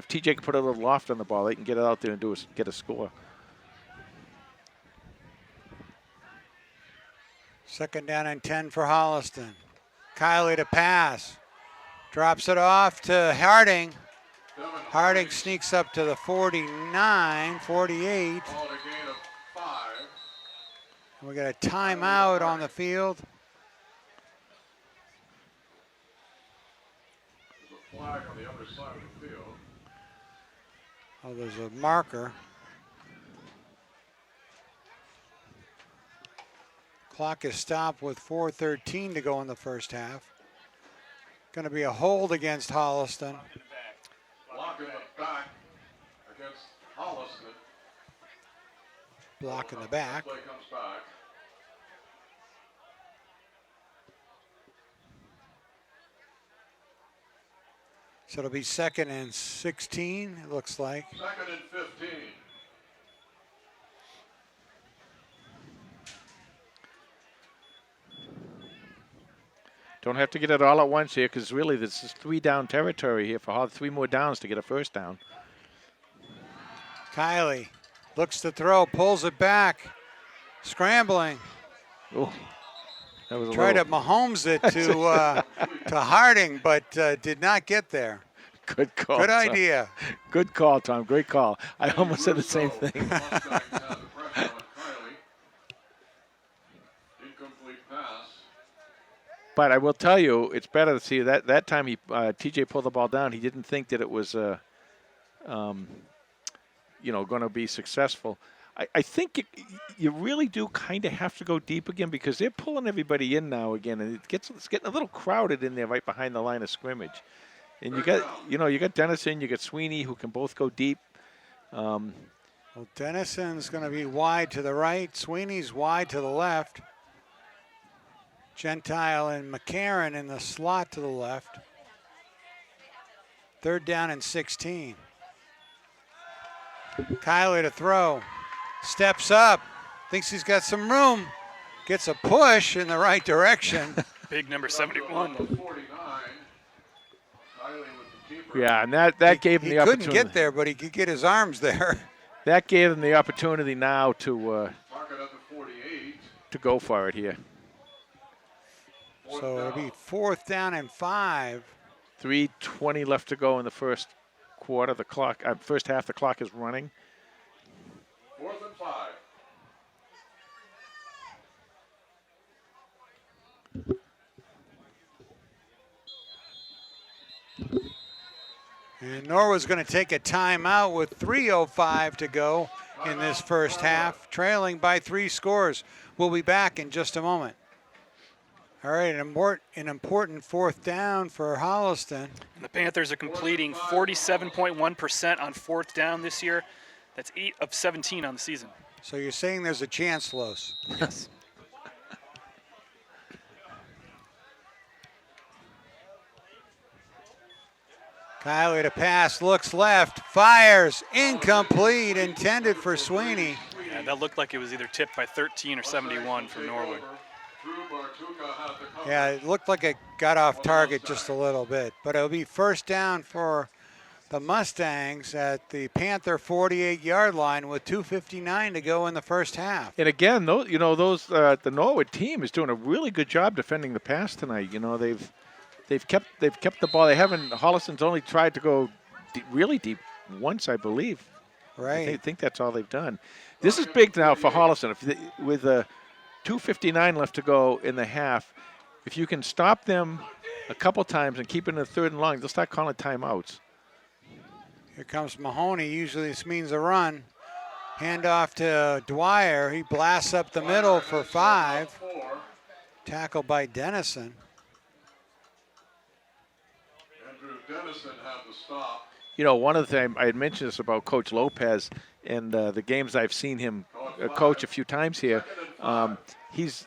Speaker 2: TJ can put a little loft on the ball, they can get it out there and get a score.
Speaker 1: 2nd down and 10 for Holliston. Kiley to pass. Drops it off to Harding. Harding sneaks up to the 49, 48. We got a timeout on the field.
Speaker 3: There's a flag on the other side of the field.
Speaker 1: Oh, there's a marker. Clock is stopped with 4:13 to go in the first half. Going to be a hold against Holliston.
Speaker 3: Block in the back against Holliston.
Speaker 1: Block in the back.
Speaker 3: Play comes back.
Speaker 1: So it'll be 2nd and 16, it looks like.
Speaker 3: 2nd and 15.
Speaker 2: Don't have to get it all at once here because really this is 3-down territory here for 3 more downs to get a first down.
Speaker 1: Kiley looks to throw, pulls it back, scrambling.
Speaker 2: Oh, that was
Speaker 1: Tried to Mahomes it to Harding, but did not get there.
Speaker 2: Good call.
Speaker 1: Good
Speaker 2: Tom.
Speaker 1: idea.
Speaker 2: Good call, Tom. Great call. I almost said the same thing.
Speaker 3: Mustangs have the pressure on Kiley. Incomplete pass.
Speaker 2: But I will tell you, it's better to see that time TJ pulled the ball down. He didn't think that it was, going to be successful. I think you really do kind of have to go deep again because they're pulling everybody in now again, and it's getting a little crowded in there right behind the line of scrimmage. And you got Dennison, you got Sweeney who can both go deep.
Speaker 1: Well, Dennison's going to be wide to the right. Sweeney's wide to the left. Gentile and McCarron in the slot to the left. 3rd down and 16. Kiley to throw. Steps up. Thinks he's got some room. Gets a push in the right direction.
Speaker 4: Big number 71.
Speaker 3: 49. Kiley with the keeper.
Speaker 2: Yeah, and that gave him the opportunity.
Speaker 1: He couldn't get there, but he could get his arms there.
Speaker 2: That gave him the opportunity now to
Speaker 3: Target at the 48.
Speaker 2: to go for it here.
Speaker 1: So it'll be 4th down and 5.
Speaker 2: 3:20 left to go in the first quarter. The clock, first half, the clock is running.
Speaker 3: 4th and 5.
Speaker 1: And Norwood's going to take a timeout with 3:05 to go in this first half, trailing by 3 scores. We'll be back in just a moment. All right, an important 4th down for Holliston.
Speaker 4: And the Panthers are completing 47.1% on 4th down this year. That's 8 of 17 on the season.
Speaker 1: So you're saying there's a chance, Los?
Speaker 4: Yes.
Speaker 1: Kylie to pass, looks left, fires, incomplete, intended for Sweeney.
Speaker 4: Yeah, that looked like it was either tipped by 13 or 71 for Norwood.
Speaker 1: Yeah, it looked like it got off target just a little bit, but it'll be first down for the Mustangs at the Panther 48-yard line with 2:59 to go in the first half.
Speaker 2: And again, the Norwood team is doing a really good job defending the pass tonight. You know, they've kept the ball. They haven't. Holliston's only tried to go really deep once, I believe.
Speaker 1: Right.
Speaker 2: I think that's all they've done. This is big now for Holliston. With 2:59 left to go in the half, if you can stop them a couple times and keep it in the third and long, they'll start calling timeouts.
Speaker 1: Here comes Mahoney. Usually this means a run. Handoff to Dwyer. He blasts up the middle for 5. Tackled by Dennison.
Speaker 3: Andrew Dennison had to stop.
Speaker 2: You know, one of the things I had mentioned this about Coach Lopez and the games I've seen him coach a few times here. He's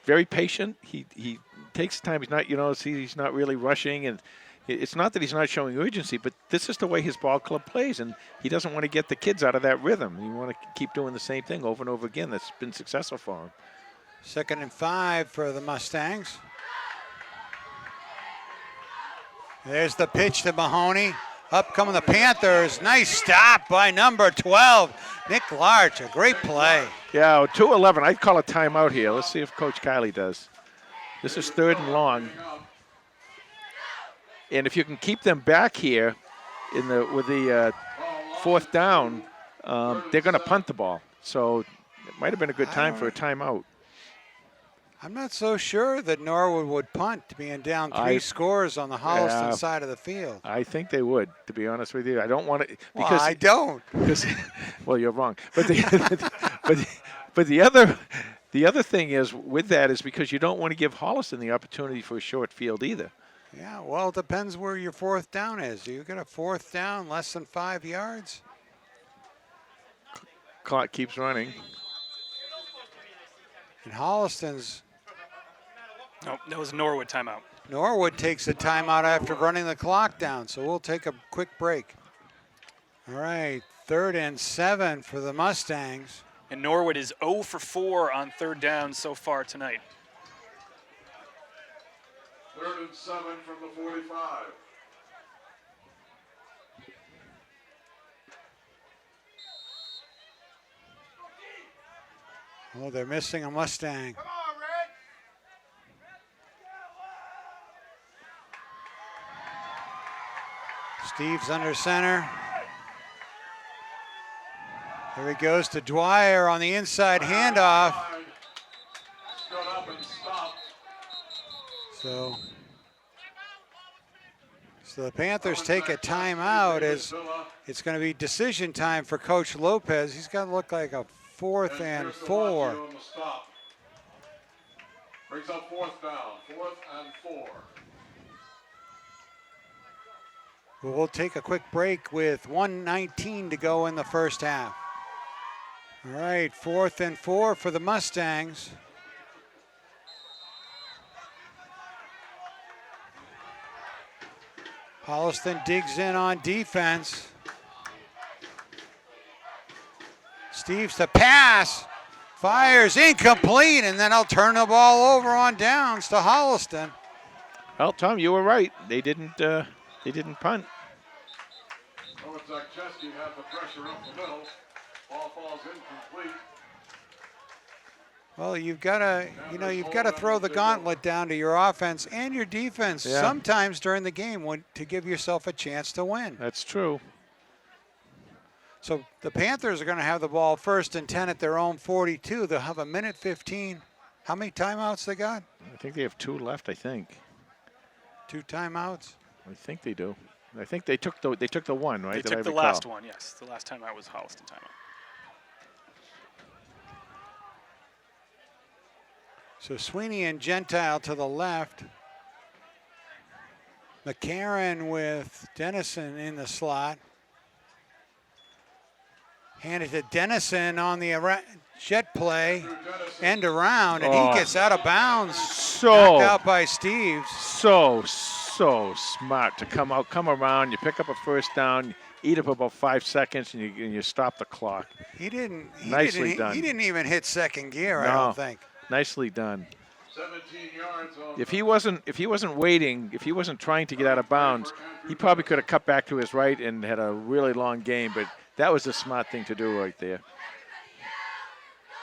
Speaker 2: very patient. He takes time. He's not, he's not really rushing, and it's not that he's not showing urgency, but this is the way his ball club plays, and he doesn't want to get the kids out of that rhythm. You want to keep doing the same thing over and over again. That's been successful for him.
Speaker 1: 2nd and 5 for the Mustangs. There's the pitch to Mahoney. Up coming the Panthers. Nice stop by number 12, Nick Larch. A great play.
Speaker 2: Yeah, 2:11. I'd call a timeout here. Let's see if Coach Kiley does. This is 3rd and long. And if you can keep them back here with the 4th down, they're going to punt the ball. So it might have been a good time for a timeout.
Speaker 1: I'm not so sure that Norwood would punt, being down 3 scores on the Holliston side of the field.
Speaker 2: I think they would, to be honest with you. I don't want to.
Speaker 1: Well, I don't.
Speaker 2: Because, well, you're wrong. But the other thing is with that is because you don't want to give Holliston the opportunity for a short field either.
Speaker 1: Yeah, well, it depends where your 4th down is. You get a 4th down, less than 5 yards.
Speaker 2: Clock keeps running.
Speaker 1: And Holliston's.
Speaker 4: No, that was a Norwood timeout.
Speaker 1: Norwood takes a timeout after running the clock down, so we'll take a quick break. All right, 3rd and 7 for the Mustangs.
Speaker 4: And Norwood is 0 for 4 on 3rd down so far tonight.
Speaker 3: 3rd and 7 from the 45.
Speaker 1: Oh, they're missing a Mustang.
Speaker 3: Come on, Red.
Speaker 1: Steve's under center. Here he goes to Dwyer on the inside handoff.
Speaker 3: Stood up and stopped.
Speaker 1: So the Panthers take a timeout as it's going to be decision time for Coach Lopez. He's going to look like a 4th and 4.
Speaker 3: Brings up 4th down, 4th and 4.
Speaker 1: We'll take a quick break with 1:19 to go in the first half. All right, 4th and 4 for the Mustangs. Holliston digs in on defense. Steve's to pass, fires incomplete, and then I'll turn the ball over on downs to Holliston.
Speaker 2: Well, Tom, you were right. They didn't punt.
Speaker 3: Oh, it's like Chesky had the pressure up the middle. Ball falls incomplete.
Speaker 1: Well, you've got to throw the gauntlet down to your offense and your defense sometimes during the game to give yourself a chance to win.
Speaker 2: That's true.
Speaker 1: So the Panthers are going to have the ball 1st and 10 at their own 42. They'll have a minute 15. How many timeouts they got?
Speaker 2: I think they have 2 left. I think
Speaker 1: 2 timeouts.
Speaker 2: I think they do. I think they took the one, right?
Speaker 4: They took the last one. Yes, the last timeout was Holliston timeout.
Speaker 1: So Sweeney and Gentile to the left. McCarron with Dennison in the slot. Handed to Dennison on the jet play, end around, and he gets out of bounds. Knocked out by Steves.
Speaker 2: So so smart to come around. You pick up a first down, eat up about 5 seconds, and you stop the clock. Nicely done.
Speaker 1: He didn't even hit second gear, I
Speaker 2: No.
Speaker 1: don't think.
Speaker 2: Nicely done.
Speaker 3: 17 yards on
Speaker 2: If he wasn't waiting, if he wasn't trying to get out of bounds, he probably could have cut back to his right and had a really long game. But that was a smart thing to do right there.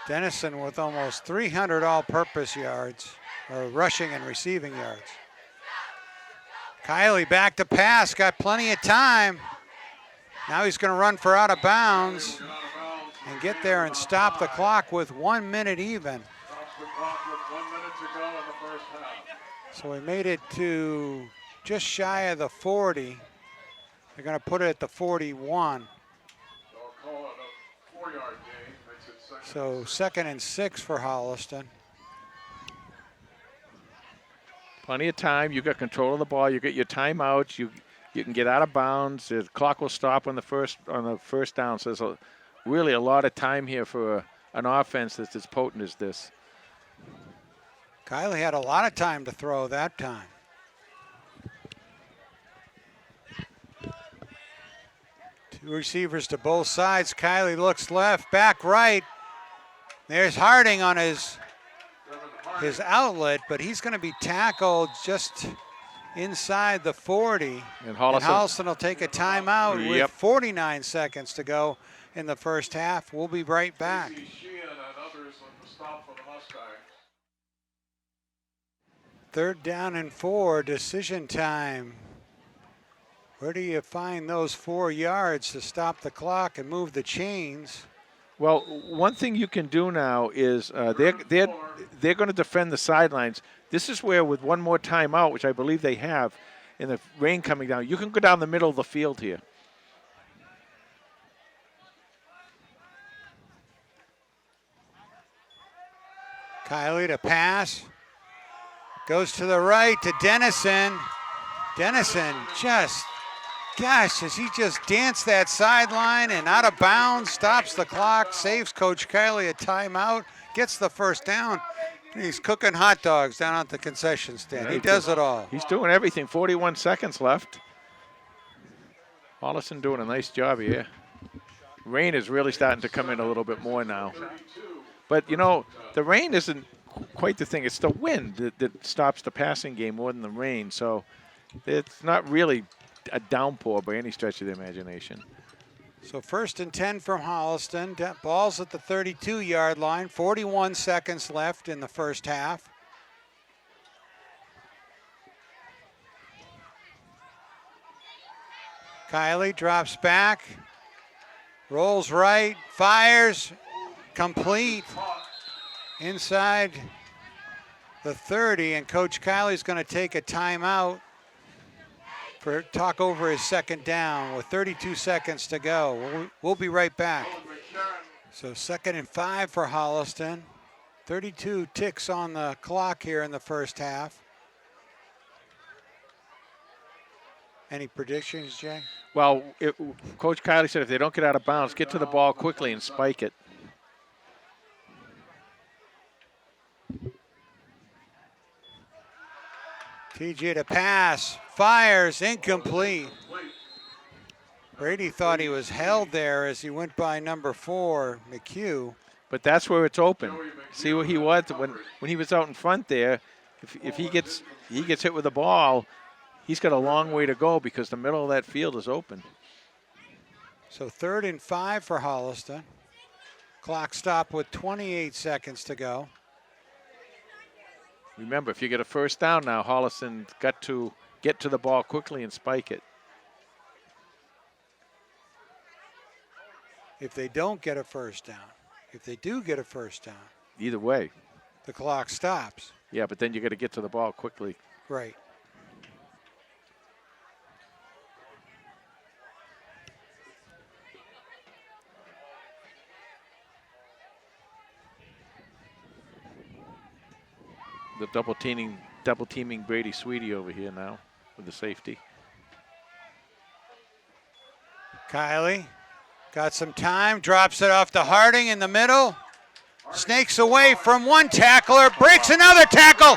Speaker 1: Dennison with almost 300 all-purpose yards, or rushing and receiving yards. Kiley back to pass, got plenty of time. Now he's going to run for out of bounds and get there and stop the clock with 1 minute even.
Speaker 3: Stops the clock with 1 minute to go in the first half.
Speaker 1: So we made it to just shy of the 40. They're going to put it at the 41.
Speaker 3: They'll call it a 4-yard gain. Makes it second.
Speaker 1: So 2nd and 6 for Holliston.
Speaker 2: Plenty of time. You got control of the ball. You got your timeouts. You can get out of bounds. The clock will stop on the first down. So there's really a lot of time here for an offense that's as potent as this.
Speaker 1: Kiley had a lot of time to throw that time. Two receivers to both sides. Kiley looks left, back right. There's Harding on his outlet, but he's going to be tackled just inside the 40.
Speaker 2: And
Speaker 1: Holliston will take a timeout with
Speaker 2: Yep.
Speaker 1: 49 seconds to go in the first half. We'll be right back.
Speaker 3: Casey Sheehan and others on the stop for the Mustangs.
Speaker 1: 3rd down and 4, decision time. Where do you find those 4 yards to stop the clock and move the chains?
Speaker 2: Well, one thing you can do now is they're going to defend the sidelines. This is where, with one more timeout, which I believe they have, in the rain coming down, you can go down the middle of the field here.
Speaker 1: Kiley to pass. Goes to the right to Dennison. Dennison just, gosh, as he just danced that sideline and out of bounds, stops the clock, saves Coach Kiley a timeout, gets the first down. He's cooking hot dogs down at the concession stand.
Speaker 2: Yeah,
Speaker 1: he does it all.
Speaker 2: He's doing everything. 41 seconds left. Holliston doing a nice job here. Rain is really starting to come in a little bit more now. But, you know, the rain isn't quite the thing. It's the wind that stops the passing game more than the rain. So it's not really a downpour by any stretch of the imagination.
Speaker 1: So 1st and 10 from Holliston. Ball's at the 32-yard line. 41 seconds left in the first half. Kiley drops back, rolls right, fires, complete inside the 30, and Coach Kiley's going to take a timeout for talk over his 2nd down with 32 seconds to go. We'll be right back. So 2nd and 5 for Holliston. 32 ticks on the clock here in the first half. Any predictions, Jay?
Speaker 2: Well, Coach Kiley said if they don't get out of bounds, get to the ball quickly and spike it.
Speaker 1: TJ to pass, fires, incomplete. Brady thought he was held there as he went by number 4, McHugh.
Speaker 2: But that's where it's open. See where he was when he was out in front there. If he gets hit with the ball, he's got a long way to go because the middle of that field is open.
Speaker 1: So 3rd and 5 for Holliston. Clock stop with 28 seconds to go.
Speaker 2: Remember, if you get a first down now, Holliston's got to get to the ball quickly and spike it.
Speaker 1: If they don't get a first down, if they do get a first down,
Speaker 2: Either way.
Speaker 1: the clock stops.
Speaker 2: Yeah, but then you got to get to the ball quickly.
Speaker 1: Right.
Speaker 2: The double teaming Brady Sweetie over here now with the safety.
Speaker 1: Kiley got some time, drops it off to Harding in the middle. Snakes away from one tackler, breaks another tackle.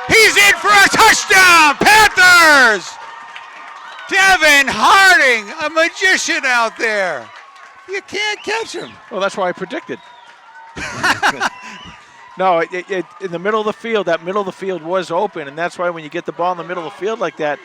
Speaker 1: He's in for a touchdown, Panthers! Devin Harding, a magician out there. You can't catch him.
Speaker 2: Well, that's why I predicted. No, in the middle of the field, that middle of the field was open, and that's why when you get the ball in the middle of the field like that,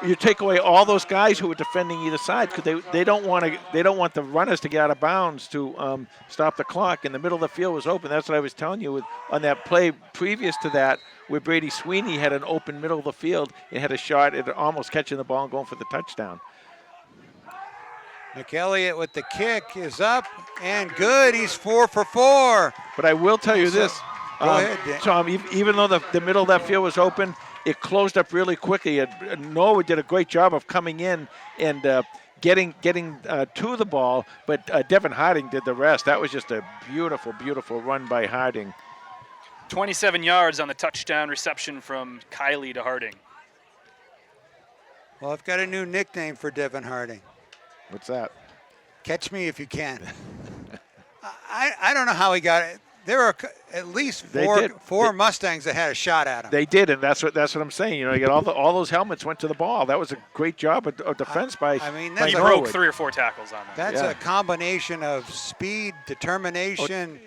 Speaker 2: you take away all those guys who are defending either side because they don't want the runners to get out of bounds to stop the clock. And the middle of the field was open. That's what I was telling you on that play previous to that, where Brady Sweeney had an open middle of the field and had a shot at almost catching the ball and going for the touchdown.
Speaker 1: McElliott with the kick is up and good. He's 4 for 4.
Speaker 2: But I will tell you this,
Speaker 1: Go ahead, Dan.
Speaker 2: Tom, even though the middle of that field was open, it closed up really quickly. Norwood did a great job of coming in and getting to the ball, but Devin Harding did the rest. That was just a beautiful, beautiful run by Harding.
Speaker 4: 27 yards on the touchdown reception from Kiley to Harding.
Speaker 1: Well, I've got a new nickname for Devin Harding.
Speaker 2: What's that?
Speaker 1: Catch me if you can. I don't know how he got it. There are at least four Mustangs that had a shot at him.
Speaker 2: They did, and that's what I'm saying. You know, you get all those helmets went to the ball. That was a great job of defense by.
Speaker 1: I mean,
Speaker 4: He broke 3 or 4 tackles on that.
Speaker 1: That's a combination of speed, determination,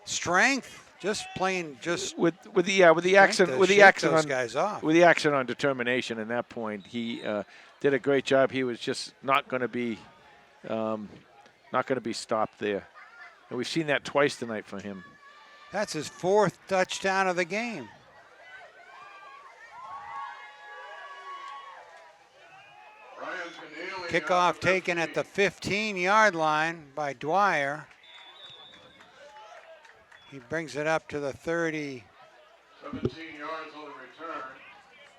Speaker 1: strength. Just playing
Speaker 2: with the accent
Speaker 1: those guys off.
Speaker 2: With the accent on determination. And that point, he did a great job. He was just not going to be stopped there, and we've seen that twice tonight from him.
Speaker 1: That's his 4th touchdown of the game. Kickoff taken at the 15-yard line by Dwyer. He brings it up to the 30.
Speaker 3: 17 yards on the return.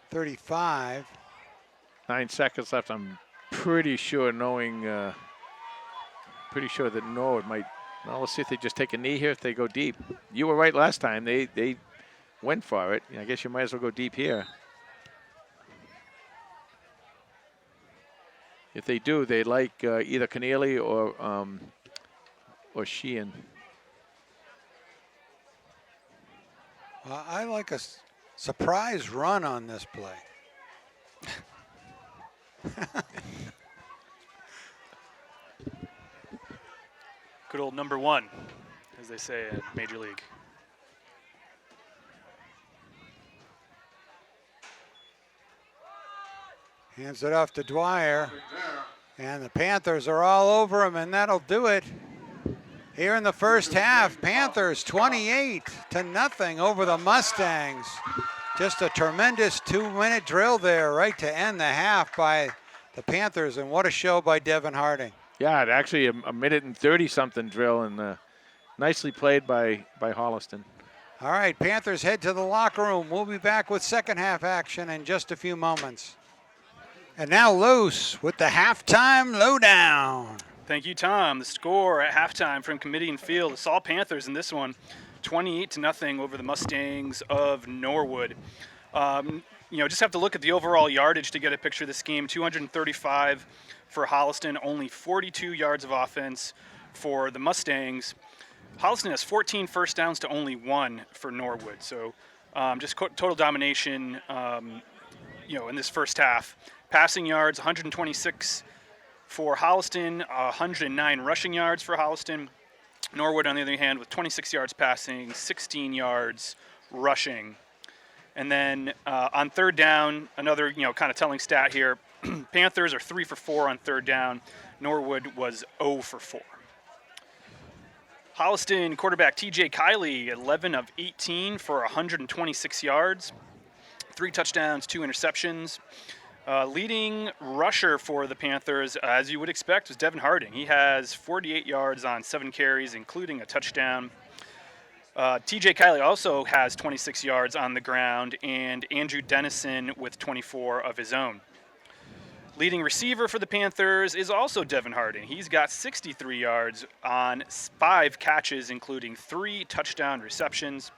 Speaker 1: 35.
Speaker 2: 9 seconds left. I'm pretty sure that Norwood might. Well, let's see if they just take a knee here, if they go deep. You were right last time. They went for it. I guess you might as well go deep here. If they do, they like either Keneally or Sheehan.
Speaker 1: I like a surprise run on this play.
Speaker 4: Good old number 1, as they say in Major League.
Speaker 1: Hands it off to Dwyer. And the Panthers are all over him, and that'll do it. Here in the first half, Panthers 28-0 over the Mustangs. Just a tremendous 2-minute drill there right to end the half by the Panthers, and what a show by Devin Harding.
Speaker 2: Yeah, actually a minute and 30-something drill, and nicely played by Holliston.
Speaker 1: All right, Panthers head to the locker room. We'll be back with second half action in just a few moments. And now Luce with the halftime lowdown.
Speaker 4: Thank you, Tom. The score at halftime from Committee and Field. It's all Panthers in this one, 28-0 over the Mustangs of Norwood. Just have to look at the overall yardage to get a picture of this game. 235 for Holliston, only 42 yards of offense for the Mustangs. Holliston has 14 first downs to only 1 for Norwood. So just total domination, in this first half. Passing yards, 126 for Holliston, 109 rushing yards for Holliston. Norwood, on the other hand, with 26 yards passing, 16 yards rushing. And then on third down, another kind of telling stat here, Panthers are 3 for 4 on third down. Norwood was 0 for 4. Holliston quarterback TJ Kiley, 11 of 18 for 126 yards, 3 touchdowns, 2 interceptions. Leading rusher for the Panthers, as you would expect, was Devin Harding. He has 48 yards on 7 carries, including a touchdown. TJ Kiley also has 26 yards on the ground, and Andrew Dennison with 24 of his own. Leading receiver for the Panthers is also Devin Harding. He's got 63 yards on 5 catches, including 3 touchdown receptions.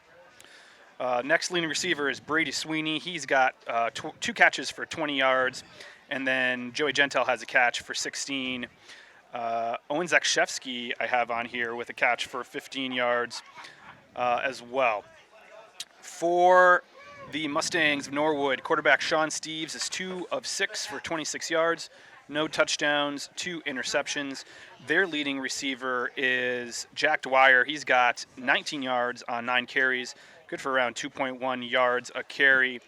Speaker 4: Next leading receiver is Brady Sweeney. He's got 2 catches for 20 yards. And then Joey Gentile has a catch for 16. Owen Zakshevsky I have on here with a catch for 15 yards as well. For the Mustangs of Norwood, quarterback Sean Steves is 2 of 6 for 26 yards, no touchdowns, 2 interceptions. Their leading receiver is Jack Dwyer. He's got 19 yards on 9 carries, good for around 2.1 yards a carry.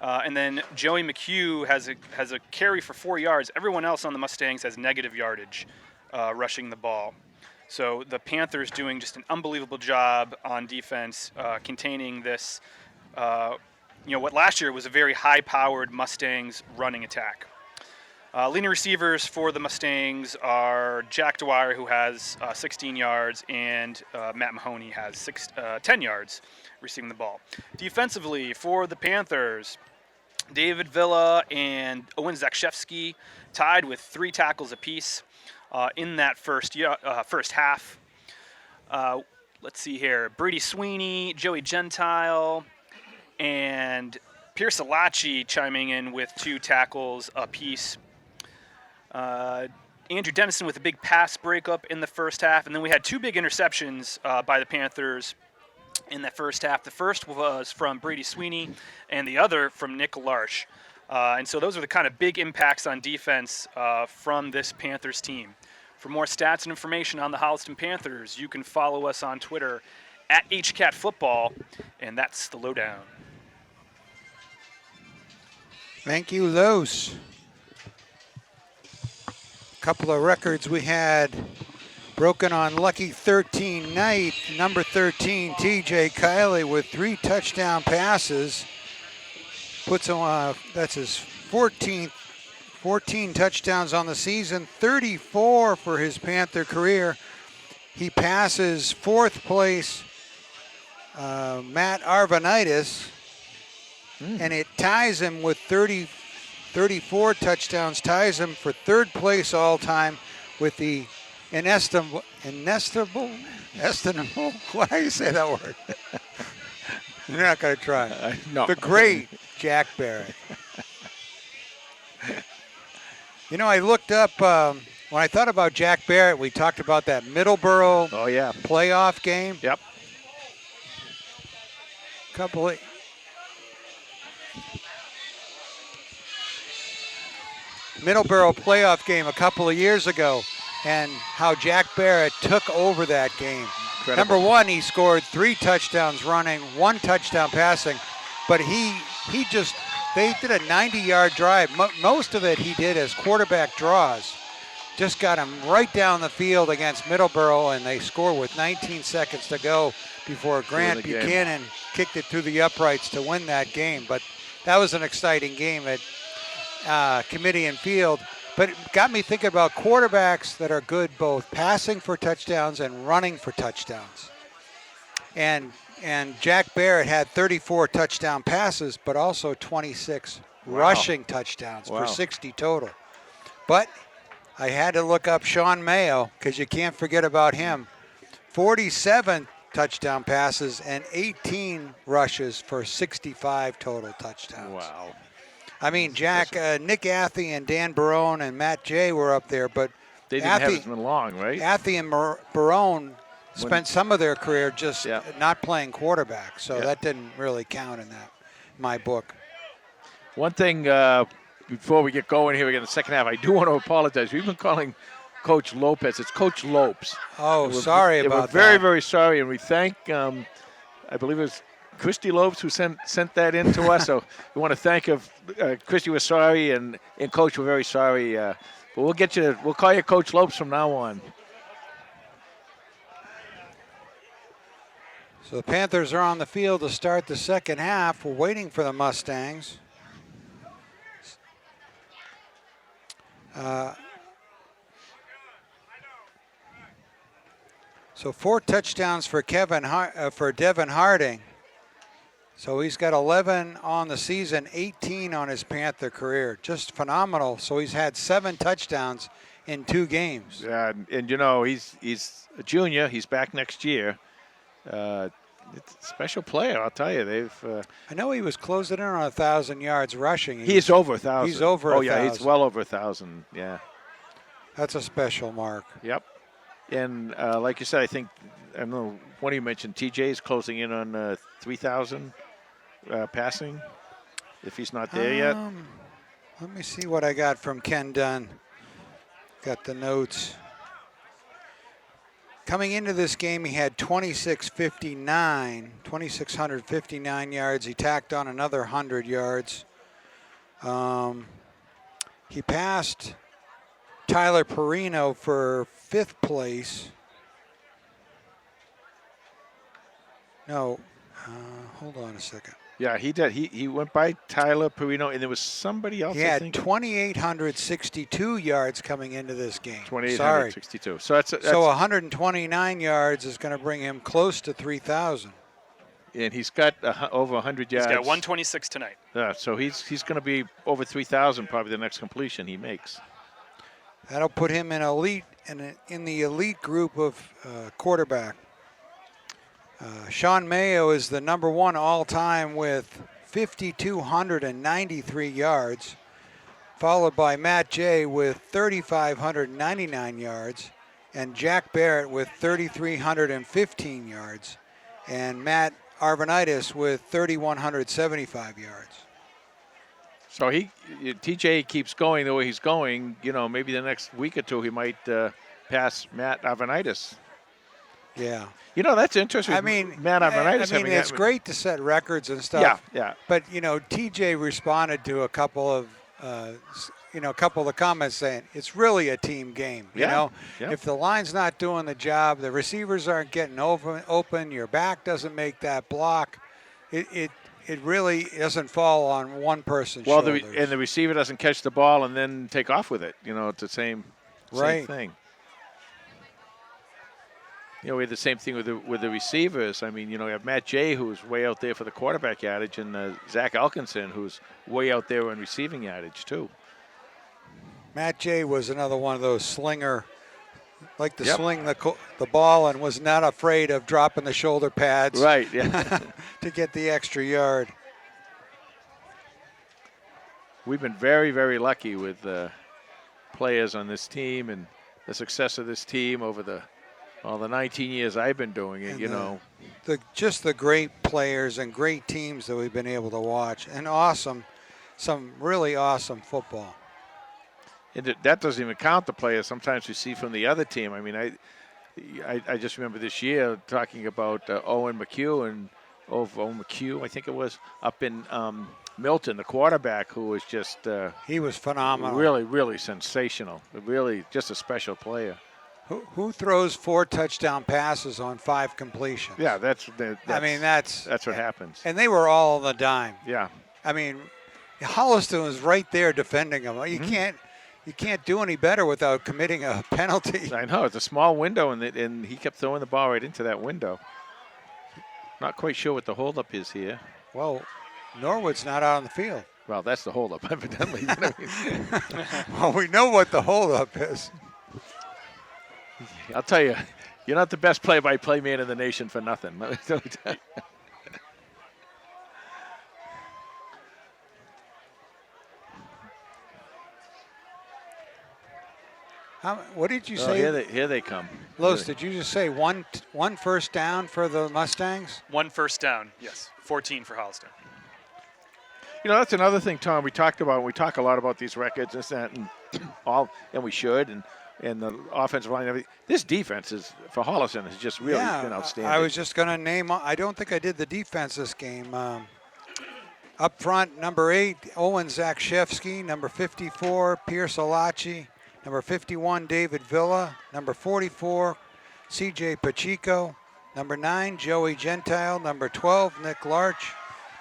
Speaker 4: And then Joey McHugh has a carry for 4 yards. Everyone else on the Mustangs has negative yardage rushing the ball. So the Panthers doing just an unbelievable job on defense, containing this, what last year was a very high-powered Mustangs running attack. Leading receivers for the Mustangs are Jack Dwyer, who has 16 yards, and Matt Mahoney has 10 yards receiving the ball. Defensively for the Panthers, David Villa and Owen Zakshevsky tied with 3 tackles apiece in that first half. Let's see here. Brady Sweeney, Joey Gentile, and Pierce Alachi chiming in with 2 tackles apiece. Andrew Dennison with a big pass breakup in the first half, and then we had 2 big interceptions by the Panthers in that first half. The first was from Brady Sweeney, and the other from Nick Larsh. And so those are the kind of big impacts on defense from this Panthers team. For more stats and information on the Holliston Panthers, you can follow us on Twitter at HCatFootball, and that's the lowdown.
Speaker 1: Thank you, Los. Couple of records we had broken on Lucky 13 night. Number 13, TJ Kiley with 3 touchdown passes. Puts him, that's his 14 touchdowns on the season, 34 for his Panther career. He passes 4th place Matt Arvanitis, and it ties him with 34 touchdowns, ties him for 3rd place all time with the inestimable, why do you say that word? You're not going to try.
Speaker 2: No.
Speaker 1: The great Jack Barrett. You know, I looked up, when I thought about Jack Barrett, we talked about that Middleborough playoff game.
Speaker 2: Yep.
Speaker 1: Middleborough playoff game a couple of years ago, and how Jack Barrett took over that game.
Speaker 2: Incredible.
Speaker 1: Number 1, he scored 3 touchdowns running, 1 touchdown passing, but they did a 90-yard drive. Most of it he did as quarterback draws. Just got him right down the field against Middleborough, and they scored with 19 seconds to go before Grant Buchanan kicked it through the uprights to win that game. But that was an exciting game at Committee and Field. But it got me thinking about quarterbacks that are good both passing for touchdowns and running for touchdowns. And Jack Barrett had 34 touchdown passes, but also 26 rushing touchdowns for 60 total. But I had to look up Sean Mayo because you can't forget about him. 47 touchdown passes and 18 rushes for 65 total touchdowns.
Speaker 2: Wow.
Speaker 1: I mean, Nick Athey and Dan Barone and Matt Jay were up there, but
Speaker 2: they didn't have as long, right?
Speaker 1: Athey and Barone spent some of their career just not playing quarterback, so that didn't really count in my book.
Speaker 2: One thing before we get going here again in the second half, I do want to apologize. We've been calling Coach Lopez. It's Coach Lopes.
Speaker 1: Oh, sorry about that.
Speaker 2: We're very, very sorry, and we thank, I believe it was Christy Lopes who sent that in to us. So we want to thank her. Christy was sorry, and Coach, we're very sorry. But we'll call you Coach Lopes from now on.
Speaker 1: So the Panthers are on the field to start the second half. We're waiting for the Mustangs. So 4 touchdowns for Devin Harding. So he's got 11 on the season, 18 on his Panther career. Just phenomenal. So he's had 7 touchdowns in 2 games.
Speaker 2: Yeah, and you know, he's a junior. He's back next year. It's a special player, I'll tell you.
Speaker 1: I know he was closing in on 1,000 yards rushing.
Speaker 2: He's over 1,000.
Speaker 1: He's over 1,000.
Speaker 2: Oh, yeah, he's well over 1,000, yeah.
Speaker 1: That's a special mark.
Speaker 2: Yep. And like you said, I don't know, one of you mentioned TJ is closing in on 3,000 passing, if he's not there yet.
Speaker 1: Let me see what I got from Ken Dunn. Got the notes. Coming into this game, he had 2,659 yards. He tacked on another 100 yards. He passed Tyler Perino for 5th place. No, hold on a second.
Speaker 2: Yeah, he did. He went by Tyler Perino, and there was somebody else.
Speaker 1: He
Speaker 2: I
Speaker 1: had
Speaker 2: think
Speaker 1: 2,862 yards coming into this game.
Speaker 2: 2,862. So that's
Speaker 1: So 129 yards is going to bring him close to 3,000.
Speaker 2: and he's got over 100 yards.
Speaker 4: He's got 126 tonight.
Speaker 2: Yeah, so he's going to be over 3,000 probably the next completion he makes.
Speaker 1: That'll put him in the elite group of quarterback. Sean Mayo is the number one all-time with 5,293 yards, followed by Matt Jay with 3,599 yards, and Jack Barrett with 3,315 yards, and Matt Arvanitis with 3,175 yards.
Speaker 2: So TJ keeps going the way he's going. You know, maybe the next week or two he might pass Matt Arvanitis.
Speaker 1: Yeah.
Speaker 2: You know, that's interesting.
Speaker 1: I mean,
Speaker 2: Matt Arvanitis.
Speaker 1: I mean, it's great to set records and stuff.
Speaker 2: Yeah, yeah.
Speaker 1: But you know, TJ responded to a couple of the comments saying it's really a team game. You know, if the line's not doing the job, the receivers aren't getting open, your back doesn't make that block. It really doesn't fall on one person's shoulders.
Speaker 2: And the receiver doesn't catch the ball and then take off with it. You know, it's the same thing. You know, we had the same thing with the receivers. I mean, you know, you have Matt Jay, who's way out there for the quarterback yardage, and Zach Elkinson, who's way out there in receiving yardage, too.
Speaker 1: Matt Jay was another one of those slinger, like to sling the ball and was not afraid of dropping the shoulder pads.
Speaker 2: Right, yeah.
Speaker 1: to get the extra yard.
Speaker 2: We've been very, very lucky with players on this team and the success of this team over the 19 years I've been doing it,
Speaker 1: and just the great players and great teams that we've been able to watch, and some really awesome football.
Speaker 2: And that doesn't even count the players sometimes we see from the other team. I mean, I just remember this year talking about Owen McHugh, I think it was, up in Milton, the quarterback, who was just
Speaker 1: he was phenomenal.
Speaker 2: Really, really sensational. Really just a special player.
Speaker 1: Who throws 4 touchdown passes on 5 completions?
Speaker 2: Yeah, that's what happens.
Speaker 1: And they were all on the dime.
Speaker 2: Yeah.
Speaker 1: I mean, Holliston was right there defending them. You can't do any better without committing a penalty.
Speaker 2: I know, it's a small window, and he kept throwing the ball right into that window. Not quite sure what the holdup is here.
Speaker 1: Well, Norwood's not out on the field.
Speaker 2: Well, that's the holdup, evidently. You know what I mean?
Speaker 1: Well, we know what the holdup is.
Speaker 2: I'll tell you, you're not the best play-by-play man in the nation for nothing.
Speaker 1: What did you say?
Speaker 2: Here they come.
Speaker 1: Los, did you just say one first down for the Mustangs?
Speaker 4: 1 first down, yes. 14 for Holliston.
Speaker 2: You know, that's another thing, Tom, we talked about. We talk a lot about these records and we should, and the offensive line and everything. This defense for Holliston has just really been outstanding.
Speaker 1: I was just going to name, I don't think I did the defense this game. Up front, number 8, Owen Zakshevsky. Number 54, Pierce Alachi. Number 51, David Villa. Number 44, C.J. Pacheco. Number 9, Joey Gentile. Number 12, Nick Larch.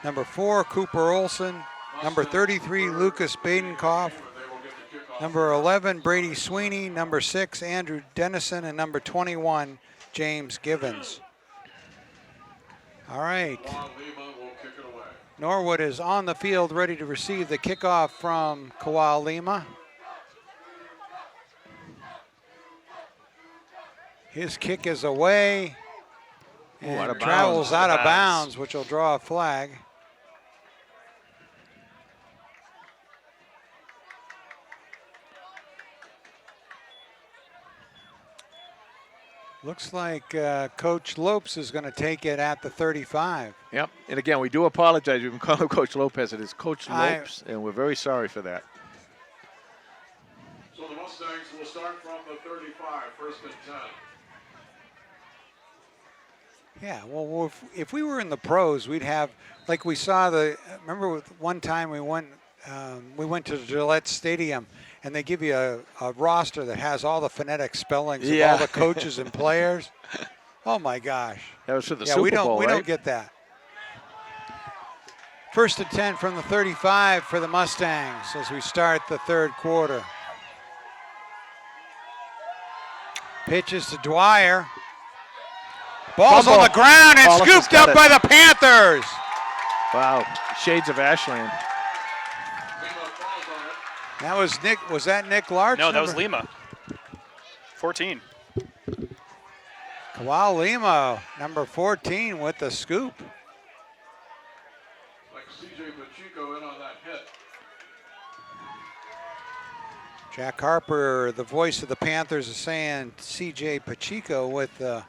Speaker 1: Number 4, Cooper Olson. Number 33, Lucas Badenkoff. Number 11, Brady Sweeney. Number 6, Andrew Dennison. And number 21, James Givens. All right. Norwood is on the field ready to receive the kickoff from Kawal Lima. His kick is away and travels out of bounds, which will draw a flag. Looks like Coach Lopes is going to take it at the 35.
Speaker 2: Yep. And again, we do apologize. We've been calling Coach Lopez. It is Coach
Speaker 1: I-
Speaker 2: Lopes, and we're very sorry for that.
Speaker 3: So the Mustangs will start from the 35, first and 10.
Speaker 1: Yeah, well, if we were in the pros, we'd have, like we saw remember one time we went to Gillette Stadium, and they give you a roster that has all the phonetic spellings of all the coaches and players. Oh my gosh.
Speaker 2: That was for the Super Bowl,
Speaker 1: we
Speaker 2: right?
Speaker 1: don't get that. First and 10 from the 35 for the Mustangs as we start the third quarter. Pitches to Dwyer. Ball's on the ground and
Speaker 2: Holliston's
Speaker 1: scooped
Speaker 2: got
Speaker 1: up
Speaker 2: it.
Speaker 1: by the Panthers.
Speaker 2: Wow. Shades of Ashland.
Speaker 3: Lima falls on it.
Speaker 1: That was Nick. Was that Nick Larch?
Speaker 4: No, that was Lima. 14.
Speaker 1: Kawal Lima, number 14, with the scoop.
Speaker 3: Like C.J. Pacheco in on that hit.
Speaker 1: Jack Harper, the voice of the Panthers, is saying C.J. Pacheco with the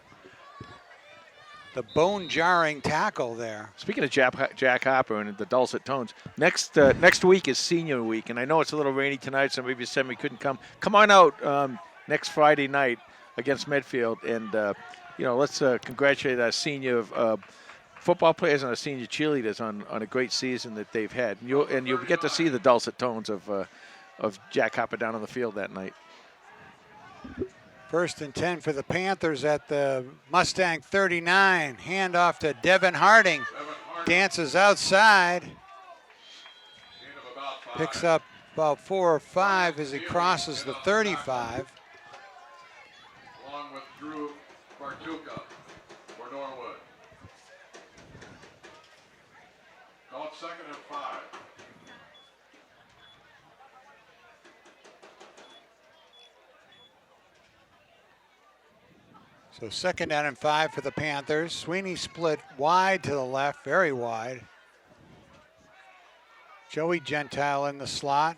Speaker 1: bone-jarring tackle there.
Speaker 2: Speaking of Jack Harper and the dulcet tones, next week is Senior Week, and I know it's a little rainy tonight, so maybe said we couldn't come. Come on out next Friday night against Medfield, and let's congratulate our senior football players and our senior cheerleaders on a great season that they've had. And you'll get to see the dulcet tones of Jack Harper down on the field that night.
Speaker 1: First and 10 for the Panthers at the Mustang 39. Handoff to Devin Harding. Dances outside.
Speaker 3: Gain of about 5.
Speaker 1: Picks up about 4 or 5 as he crosses the 35.
Speaker 3: Along with Drew Bartuka for Norwood. Call it second and 5.
Speaker 1: So second down and 5 for the Panthers. Sweeney split wide to the left, very wide. Joey Gentile in the slot.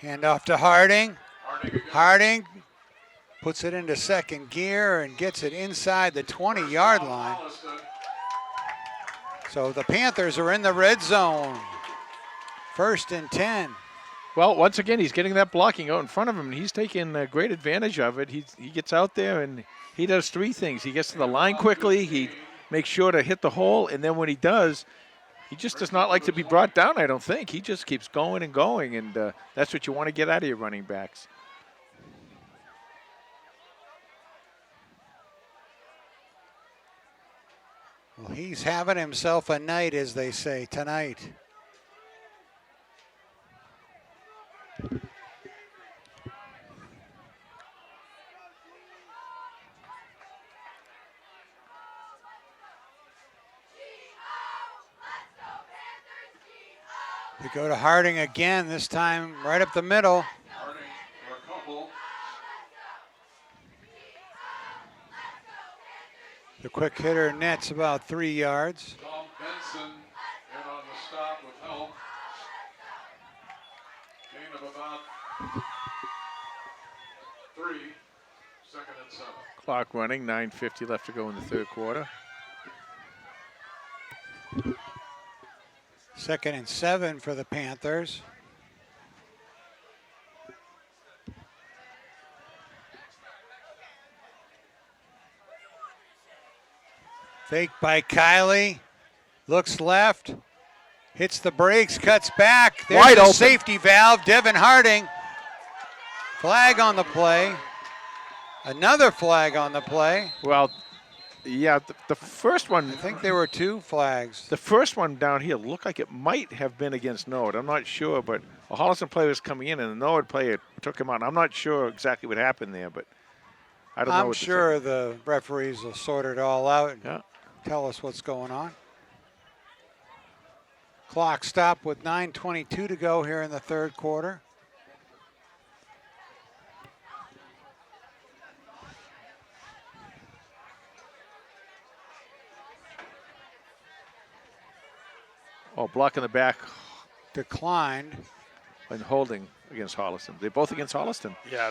Speaker 1: Handoff to Harding. Harding puts it into second gear and gets it inside the 20-yard line.
Speaker 3: Holliston.
Speaker 1: So the Panthers are in the red zone. First and 10.
Speaker 2: Well, once again, he's getting that blocking out in front of him, and he's taking great advantage of it. He gets out there, and he does 3 things. He gets to the line quickly, he makes sure to hit the hole, and then when he does, he just does not like to be brought down, I don't think. He just keeps going and going, and that's what you want to get out of your running backs.
Speaker 1: Well, he's having himself a night, as they say, tonight. We go to Harding again, this time right up the middle.
Speaker 3: Harding for a couple.
Speaker 1: The quick hitter nets about 3 yards.
Speaker 3: Tom Benson in on the stop with help. Gain of about 3. Second and 7.
Speaker 2: Clock running, 9:50 left to go in the third quarter.
Speaker 1: Second and 7 for the Panthers. Fake by Kiley. Looks left. Hits the brakes, cuts back. There's
Speaker 2: Wide
Speaker 1: the
Speaker 2: open.
Speaker 1: safety valve. Devin Harding. Flag on the play. Another flag on the play.
Speaker 2: Well, yeah, the first one,
Speaker 1: I think there were 2 flags.
Speaker 2: the first one down here looked like it might have been against Norwood. I'm not sure, but a Holliston player was coming in, and the Norwood player took him out. I'm not sure exactly what happened there, but I don't know.
Speaker 1: I'm
Speaker 2: what to say.
Speaker 1: sure the referees will sort it all out and
Speaker 2: Yeah.
Speaker 1: tell us what's going on. Clock stopped with 9:22 to go here in the third quarter.
Speaker 2: Oh, blocking the back
Speaker 1: Declined.
Speaker 2: and holding against Holliston. They're both against Holliston.
Speaker 4: Yeah,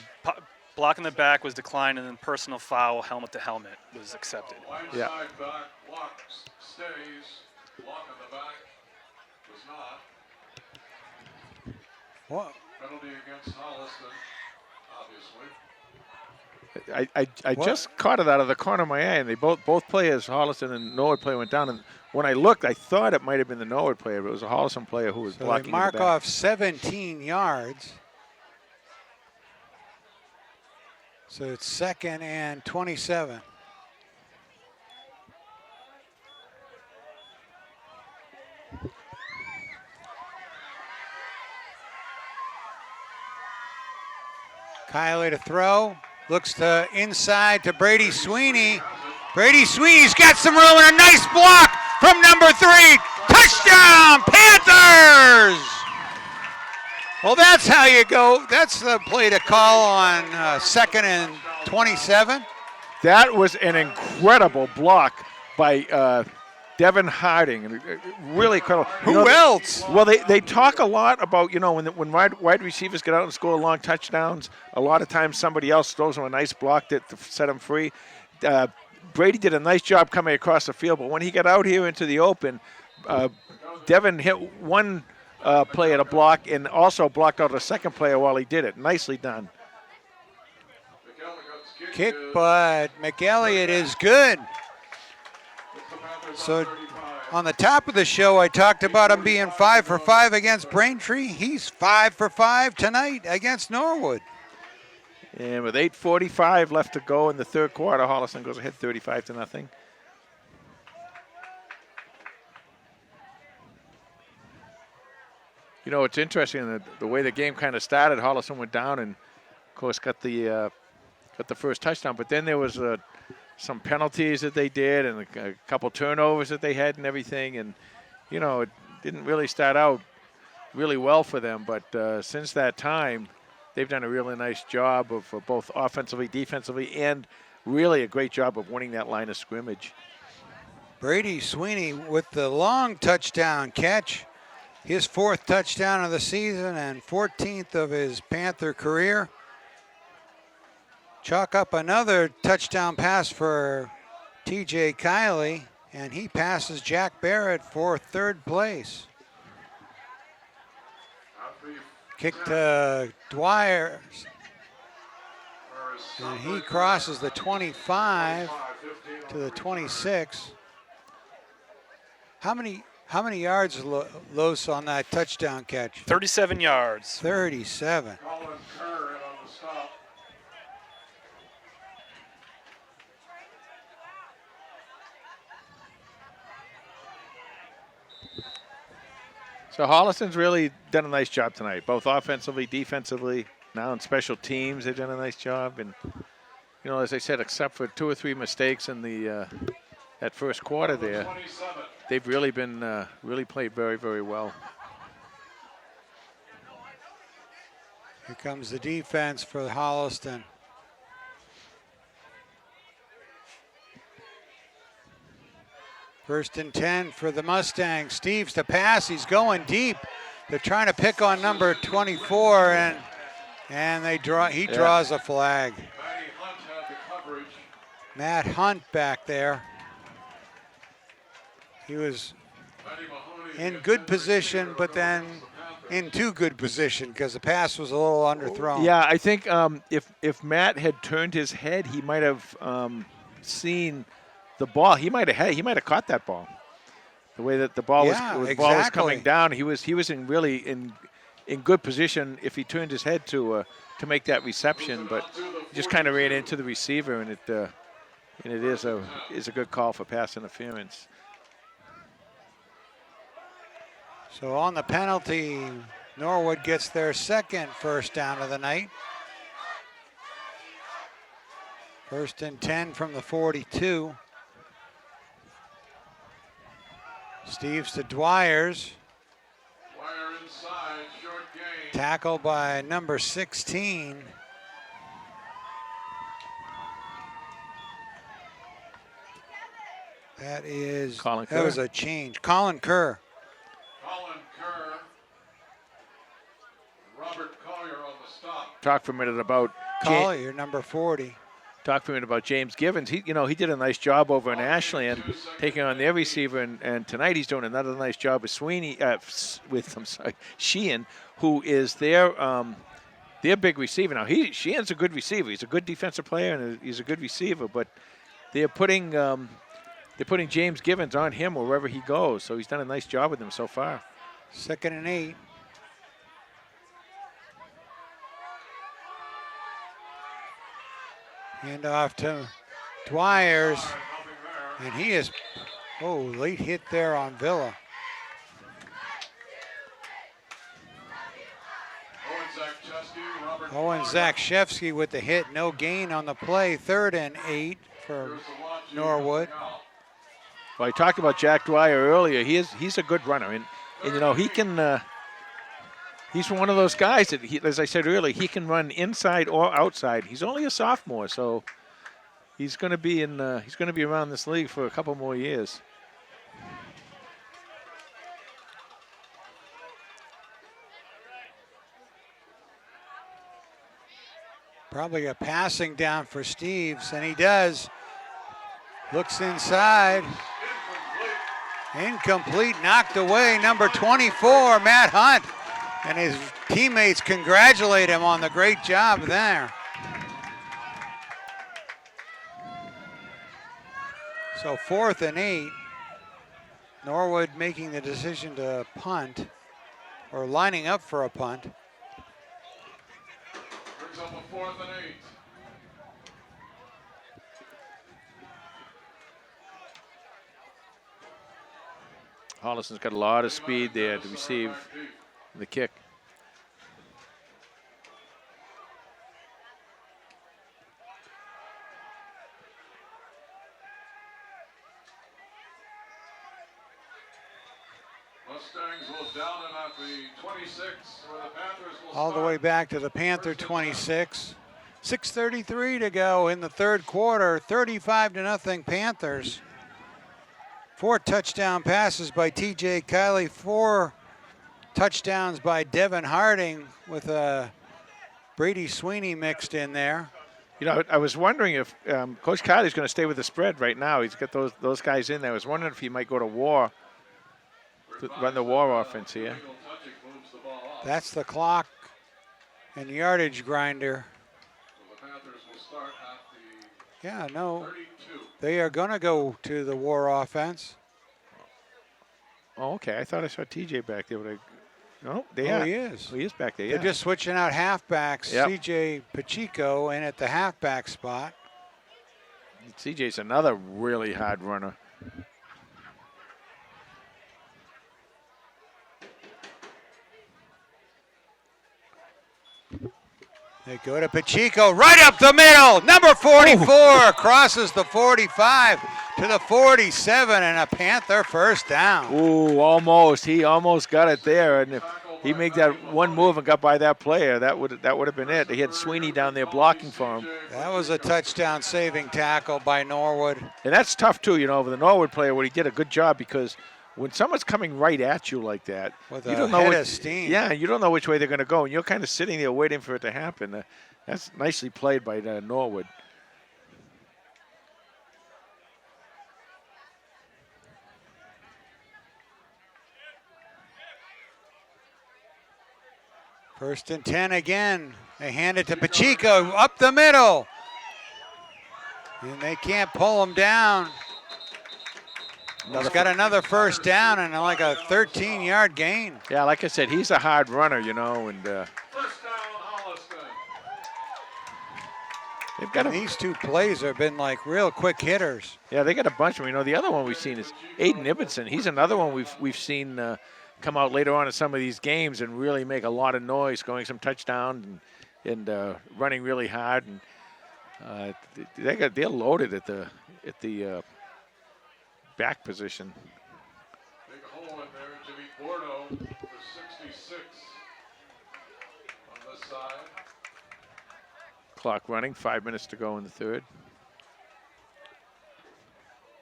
Speaker 4: block in the back was declined, and then personal foul, helmet to helmet, was accepted.
Speaker 2: Yeah.
Speaker 3: Side back block stays. Block in the back was not.
Speaker 1: What?
Speaker 3: Penalty against Holliston, obviously.
Speaker 2: I
Speaker 1: What?
Speaker 2: just caught it out of the corner of my eye, and they both players, Holliston and Norwood player, went down. And when I looked, I thought it might have been the Norwood player, but it was a Holliston player who was
Speaker 1: So
Speaker 2: blocking
Speaker 1: they
Speaker 2: in the
Speaker 1: mark
Speaker 2: back.
Speaker 1: off 17 yards. So it's 2nd and 27. Kiley to throw. Looks to inside to Brady Sweeney. Brady Sweeney's got some room and a nice block from number 3. Touchdown, Panthers! Well, that's how you go. That's the play to call on 2nd and 27.
Speaker 2: That was an incredible block by Devin Harding. And really incredible.
Speaker 1: Who else?
Speaker 2: Well, they talk a lot about, when wide receivers get out and score long touchdowns, a lot of times somebody else throws them a nice block to set them free. Brady did a nice job coming across the field, but when he got out here into the open, Devin hit one play at a block and also blocked out a second player while he did it. Nicely done.
Speaker 1: Kick, but McElliott is good. So on the top of the show, I talked about him being 5 for 5 against Braintree. He's 5 for 5 tonight against Norwood.
Speaker 2: And with 8:45 left to go in the third quarter, Holliston goes ahead 35-0. It's interesting the way the game kind of started. Holliston went down and, of course, got the first touchdown. But then there was some penalties that they did and a couple turnovers that they had and everything. And, it didn't really start out really well for them. But since that time, they've done a really nice job of both offensively, defensively, and really a great job of winning that line of scrimmage.
Speaker 1: Brady Sweeney with the long touchdown catch. His 4th touchdown of the season and 14th of his Panther career. Chalk up another touchdown pass for TJ Kiley, and he passes Jack Barrett for 3rd place. Kick to Dwyer, and he crosses the 25 to the 26. How many yards Los on that touchdown catch?
Speaker 4: 37 yards.
Speaker 1: 37.
Speaker 3: Colin Kerr in on the stop.
Speaker 2: So Holliston's really done a nice job tonight, both offensively, defensively. Now in special teams, they've done a nice job. And, as I said, except for 2 or 3 mistakes in that first quarter there,
Speaker 3: 27.
Speaker 2: they've really been really played very, very well.
Speaker 1: Here comes the defense for Holliston. First and 10 for the Mustangs. Steves to pass. He's going deep. They're trying to pick on number 24, and he draws a flag.
Speaker 3: Matty Hunt had the coverage.
Speaker 1: Matt Hunt back there. He was
Speaker 3: Matty Mahoney
Speaker 1: in
Speaker 3: gets
Speaker 1: good
Speaker 3: the
Speaker 1: position,
Speaker 3: receiver
Speaker 1: but then
Speaker 3: against the Panthers.
Speaker 1: in too good position because the pass was a little underthrown.
Speaker 2: Yeah, I think if Matt had turned his head, he might have seen the ball. He might have caught that ball. The way that the ball was coming down, he was in good position if he turned his head to make that reception, but he just kind of ran into the receiver, and it is a good call for pass interference.
Speaker 1: So on the penalty, Norwood gets their 2nd first down of the night. First and 10 from the 42. Steves to Dwyers.
Speaker 3: Dwyer inside, short gain.
Speaker 1: Tackle by number 16. That was a change. Colin Kerr.
Speaker 3: Colin Kerr. Robert Collier on the stop.
Speaker 2: Talk for a minute about
Speaker 1: Collier, number 40.
Speaker 2: Talk to me about James Givens. He did a nice job over in Ashland, taking on their receiver, and tonight he's doing another nice job with Sheehan, who is their big receiver. Now Sheehan's a good receiver. He's a good defensive player and he's a good receiver, but they're putting James Givens on him wherever he goes. So he's done a nice job with him so far.
Speaker 1: 2nd and 8. Hand off to Dwyers, and he is, late hit there on Villa. Owen Zakshevsky with the hit, no gain on the play. 3rd and 8 for Norwood.
Speaker 2: Well, I talked about Jack Dwyer earlier. He's a good runner, and he can. He's one of those guys that, as I said earlier, he can run inside or outside. He's only a sophomore, so he's going to be around this league for a couple more years.
Speaker 1: Probably a passing down for Steves, and he does. Looks inside. Incomplete, knocked away. Number 24, Matt Hunt. And his teammates congratulate him on the great job there. So 4th and 8. Norwood making the decision to punt, or lining up for a punt.
Speaker 3: Brings up a 4th and 8.
Speaker 2: Holliston's got a lot of speed there to receive the kick.
Speaker 3: Mustangs will down it at the 26, where the Panthers will
Speaker 1: All the way back to the Panther 26. 6:33 to go in the 3rd quarter. 35-0 Panthers. 4 touchdown passes by TJ Kiley, 4 touchdowns by Devin Harding with Brady Sweeney mixed in there.
Speaker 2: I was wondering if Coach Kiley's going to stay with the spread right now. He's got those guys in there. I was wondering if he might go to war, to run the war offense here.
Speaker 1: That's the clock and yardage grinder.
Speaker 3: So the Panthers will start at the
Speaker 1: Yeah, no,
Speaker 3: 32.
Speaker 1: they are going to go to the war offense.
Speaker 2: Oh, okay. I thought I saw TJ back there, but no,
Speaker 1: He is.
Speaker 2: Oh, he is back there.
Speaker 1: They're
Speaker 2: Yeah.
Speaker 1: just switching out halfbacks.
Speaker 2: Yep.
Speaker 1: CJ Pacheco in at the halfback spot.
Speaker 2: CJ's another really hard runner.
Speaker 1: They go to Pacheco, right up the middle. Number 44 crosses the 45 to the 47, and a Panther first down.
Speaker 2: Ooh, almost. He almost got it there, and if he made that one move and got by that player, that would have been it. He had Sweeney down there blocking for him.
Speaker 1: That was a touchdown-saving tackle by Norwood.
Speaker 2: And that's tough too, with the Norwood player. Where he did a good job, because when someone's coming right at you like that,
Speaker 1: With
Speaker 2: you
Speaker 1: a
Speaker 2: don't know
Speaker 1: head of steam.
Speaker 2: Yeah, you don't know which way they're going to go, and you're kind of sitting there waiting for it to happen. That's nicely played by Norwood.
Speaker 1: First and 10 again. They hand it to Pacheco up the middle. And they can't pull him down. He's got another first down and like a 13-yard gain.
Speaker 2: Yeah, like I said, he's a hard runner, and
Speaker 3: First down, Holliston.
Speaker 2: they've got
Speaker 1: These two plays have been like real quick hitters.
Speaker 2: Yeah, they got a bunch of them. The other one we've seen is Aiden Ibbotson. He's another one we've seen come out later on in some of these games and really make a lot of noise, going some touchdowns and running really hard. And they're loaded at the back position.
Speaker 3: Big hole in there. Jimmy Bordeaux for 66 on this side.
Speaker 2: Clock running, 5 minutes to go in the third.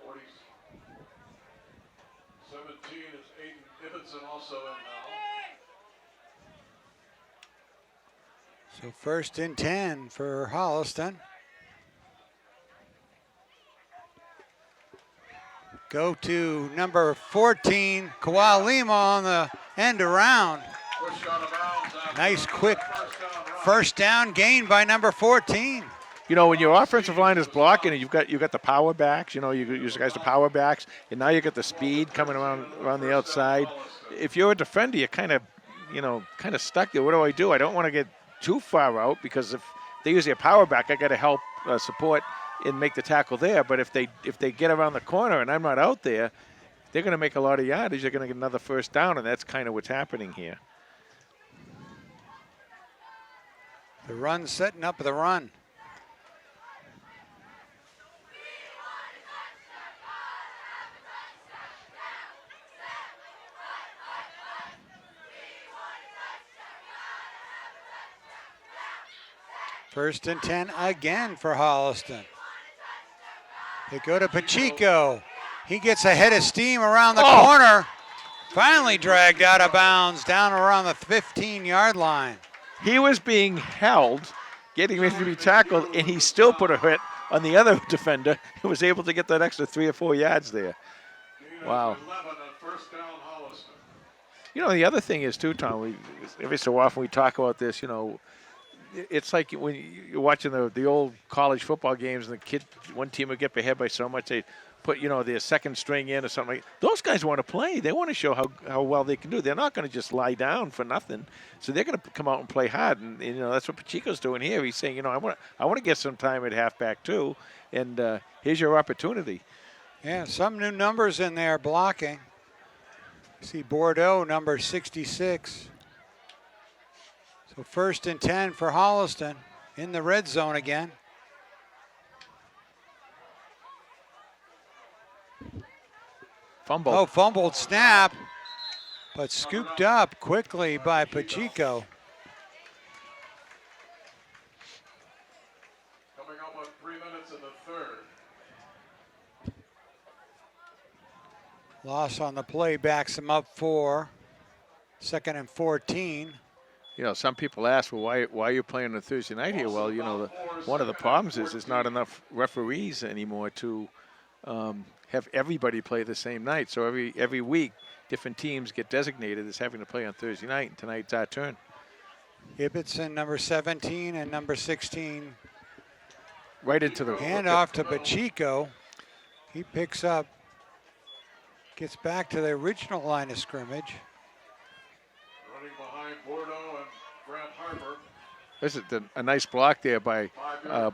Speaker 3: 40, 17 is Aiden Ibbotson also in now.
Speaker 1: So 1st and 10 for Holliston. Go to number 14, Kawalima on the end around.
Speaker 3: Push out of bounds after
Speaker 1: Nice
Speaker 3: the
Speaker 1: quick
Speaker 3: first down
Speaker 1: first down
Speaker 3: run.
Speaker 1: gain by number 14.
Speaker 2: You know, when your offensive line is blocking, and you've got the power backs. You know, you use guys the power backs, and now you got the speed coming around the outside. If you're a defender, you're kind of stuck there. What do? I don't want to get too far out because if they use their power back, I got to help support and make the tackle there. But if they get around the corner and I'm not out there, they're going to make a lot of yardage. They're going to get another first down, and that's kind of what's happening here.
Speaker 1: The run setting up the run. First and 10 again for Holliston. They go to Pacheco. He gets a head of steam around the corner. Finally dragged out of bounds down around the 15-yard line.
Speaker 2: He was being held, getting ready to be tackled, and he still put a hit on the other defender who was able to get that extra 3 or 4 yards there. Wow.
Speaker 3: 11 on first down, Holliston.
Speaker 2: You know, the other thing is, too, Tom, every so often we talk about this, it's like when you're watching the old college football games and one team would get ahead by so much, they put, their second string in or something like that. Those guys want to play. They want to show how well they can do. They're not going to just lie down for nothing. So they're going to come out and play hard. And that's what Pacheco's doing here. He's saying, I want to get some time at halfback too. And here's your opportunity.
Speaker 1: Yeah, some new numbers in there blocking. See Bordeaux, number 66. So 1st and 10 for Holliston in the red zone again.
Speaker 2: Fumble.
Speaker 1: Oh, fumbled snap, but scooped up quickly by Pacheco.
Speaker 3: Coming up on 3 minutes in the third.
Speaker 1: Loss on the play backs him up for 2nd and 14.
Speaker 2: Some people ask, well, why are you playing on Thursday night here? Well, one of the problems is there's not enough referees anymore to have everybody play the same night. So every week, different teams get designated as having to play on Thursday night, and tonight's our turn.
Speaker 1: Ibbotson, number 17, and number 16.
Speaker 2: Right into the
Speaker 1: Handoff to Pacheco. He picks up, gets back to the original line of scrimmage.
Speaker 3: Running behind Bordeaux and Grant Harper.
Speaker 2: This is a nice block there by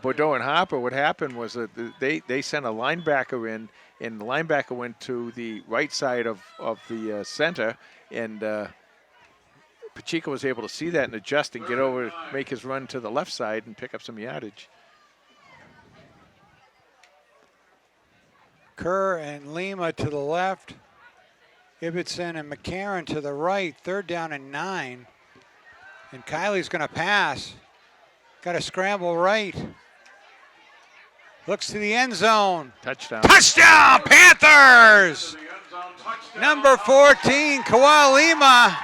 Speaker 2: Bordeaux and Harper. What happened was that they sent a linebacker in, and the linebacker went to the right side of the center, and Pacheco was able to see that and adjust and get over, make his run to the left side and pick up some yardage.
Speaker 1: Kerr and Lima to the left. Ibbotson and McCarron to the right. 3rd down and 9. And Kiley's going to pass. Got to scramble right. Looks to the end zone.
Speaker 2: Touchdown.
Speaker 1: Touchdown, Panthers!
Speaker 3: To the end zone, touchdown.
Speaker 1: Number 14, Kawalima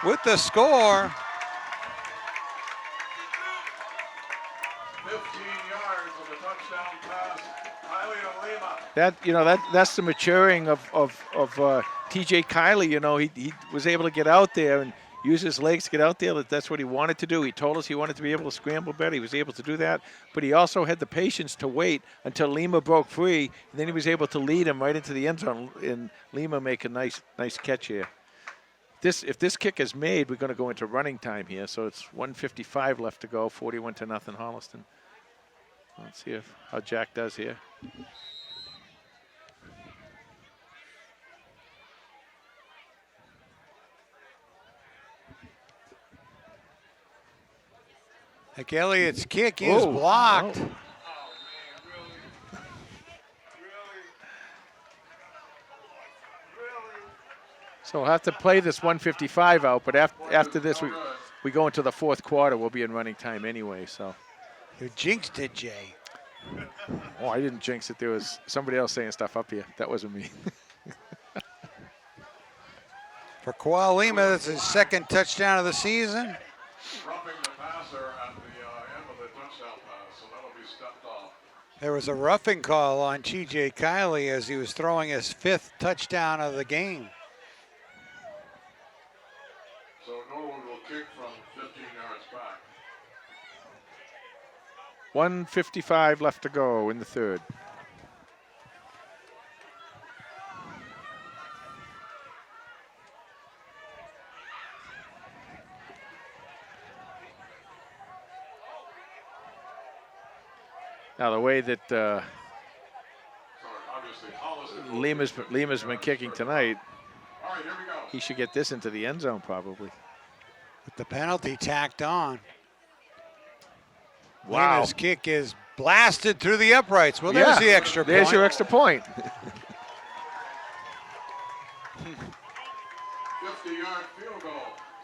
Speaker 1: with the score.
Speaker 3: 15 yards of a touchdown pass. Kylie to Lima.
Speaker 2: That's the maturing of TJ Kiley. He was able to get out there and use his legs to get out there. That's what he wanted to do. He told us he wanted to be able to scramble better. He was able to do that, but he also had the patience to wait until Lima broke free, and then he was able to lead him right into the end zone, and Lima make a nice catch here. If this kick is made, we're going to go into running time here, so it's 1:55 left to go, 41-0 Holliston. Let's see how Jack does here.
Speaker 1: Like Elliott's kick is blocked.
Speaker 2: No. So we'll have to play this 1:55 out, but after this we go into the 4th quarter. We'll be in running time anyway. So
Speaker 1: You jinxed it, Jay.
Speaker 2: Oh, I didn't jinx it. There was somebody else saying stuff up here. That wasn't me.
Speaker 1: For Kawalima, that's his 2nd touchdown of the season.
Speaker 3: Roughing the passer,
Speaker 1: There was a roughing call on TJ Kiley as he was throwing his 5th touchdown of the game.
Speaker 3: So Norwood will kick from 15 yards back.
Speaker 2: 1:55 left to go in the third. Now the way that
Speaker 3: Sorry, obviously Holliston will
Speaker 2: Lima's
Speaker 3: kick
Speaker 2: been
Speaker 3: 15
Speaker 2: kicking
Speaker 3: yards.
Speaker 2: tonight,
Speaker 3: All right, here we go.
Speaker 2: he should get this into the end zone probably.
Speaker 1: With the penalty tacked on.
Speaker 2: Wow.
Speaker 1: Lima's kick is blasted through the uprights. Well, there's the extra point.
Speaker 2: There's your extra point.
Speaker 3: 50-yard field goal.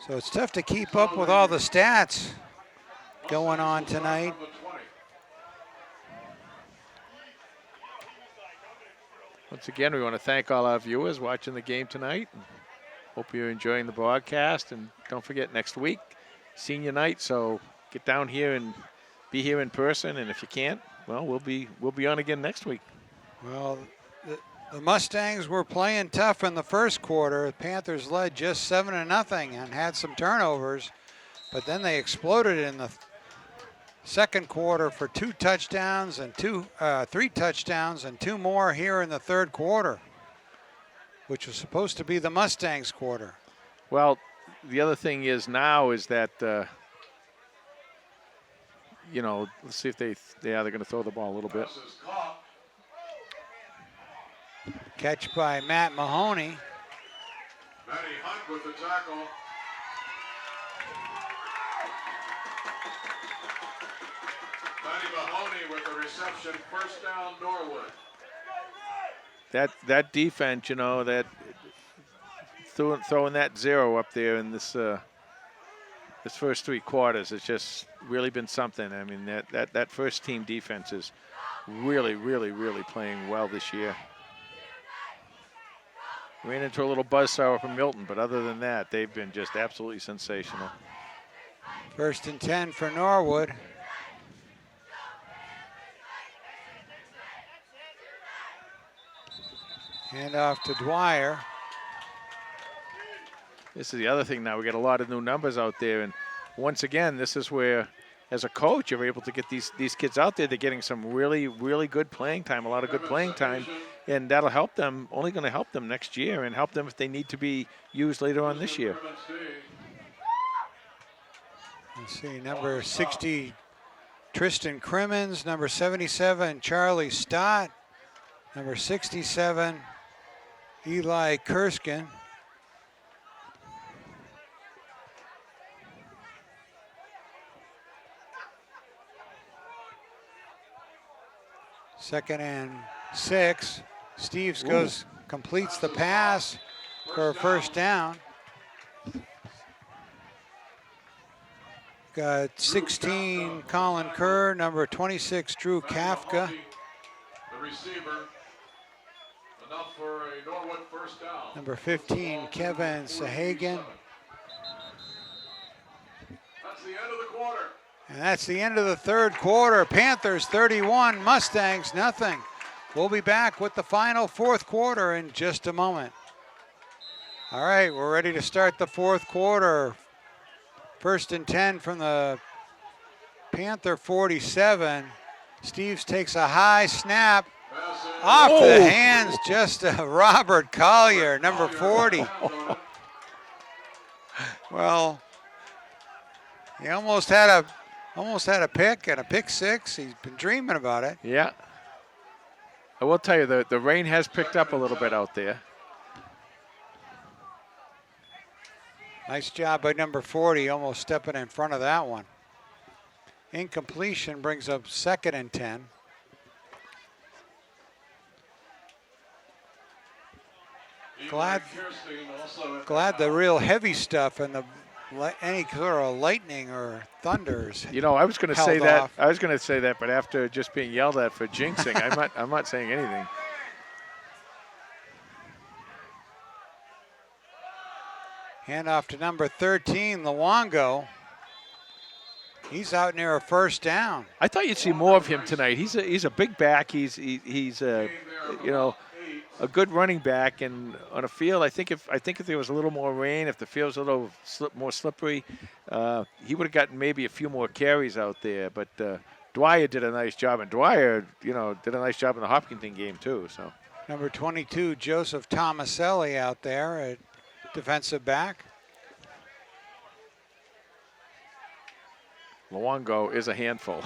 Speaker 1: So it's tough to keep up with all the stats going on
Speaker 3: Mustangs will start
Speaker 1: tonight.
Speaker 3: from the 20.
Speaker 2: Once again, we want to thank all our viewers watching the game tonight. Hope you're enjoying the broadcast. And don't forget, next week, senior night. So get down here and be here in person. And if you can't, well, we'll be on again next week.
Speaker 1: Well, the Mustangs were playing tough in the first quarter. The Panthers led just 7-0 and had some turnovers, but then they exploded in the second quarter for 3 touchdowns and 2 more here in the third quarter, which was supposed to be the Mustangs quarter.
Speaker 2: Well, the other thing is now is that, let's see if they're going to throw the ball a little bit.
Speaker 3: Pass is caught.
Speaker 1: Catch by Matt Mahoney.
Speaker 3: Matty Hunt with the tackle. Matty Mahoney with the reception. First down, Norwood.
Speaker 2: That defense, that throwing that 0 up there in this first 3 quarters has just really been something. I mean, that first team defense is really, really, really playing well this year. Ran into a little buzzsaw from Milton, but other than that, they've been just absolutely sensational.
Speaker 1: 1st and 10 for Norwood. Hand off to Dwyer.
Speaker 2: This is the other thing now. We got a lot of new numbers out there, and once again, this is where, as a coach, you're able to get these kids out there. They're getting some really, really good playing time, a lot of good playing time, and that'll help them, only going to help them next year and help them if they need to be used later on this year.
Speaker 1: Let's see, number 60, Tristan Crimmins. Number 77, Charlie Stott. Number 67, Eli Kurskin. Second and 6. Steves completes the pass for a first down. Got 16, Colin Kerr. Number 26, Drew Kafka.
Speaker 3: The receiver. Enough for a Norwood first down.
Speaker 1: Number 15, Kevin Sahagan.
Speaker 3: That's the end of the quarter.
Speaker 1: And that's the end of the third quarter. Panthers 31, Mustangs nothing. We'll be back with the final fourth quarter in just a moment. All right, we're ready to start the fourth quarter. 1st and 10 from the Panther 47. Steves takes a high snap. Off the hands just Robert Collier, number 40. Well, he almost had a pick and a pick 6. He's been dreaming about it.
Speaker 2: Yeah. I will tell you, the rain has picked up a little bit out there.
Speaker 1: Nice job by number 40, almost stepping in front of that one. Incompletion brings up 2nd and 10. Glad the real heavy stuff and any sort of lightning or thunders.
Speaker 2: I was going to say
Speaker 1: held
Speaker 2: that.
Speaker 1: off.
Speaker 2: I was going to say that, but after just being yelled at for jinxing, I'm not saying anything.
Speaker 1: Hand off to number 13, Luongo. He's out near a first down.
Speaker 2: I thought you'd see more of him tonight. He's a big back. He's you know, a good running back, and on a field, I think if there was a little more rain, if the field's a little more slippery, he would have gotten maybe a few more carries out there. But Dwyer did a nice job, and Dwyer, you know, did a nice job in the Hopkinton game too. So
Speaker 1: Number 22, Joseph Tomaselli out there at defensive back.
Speaker 2: Luongo is a handful.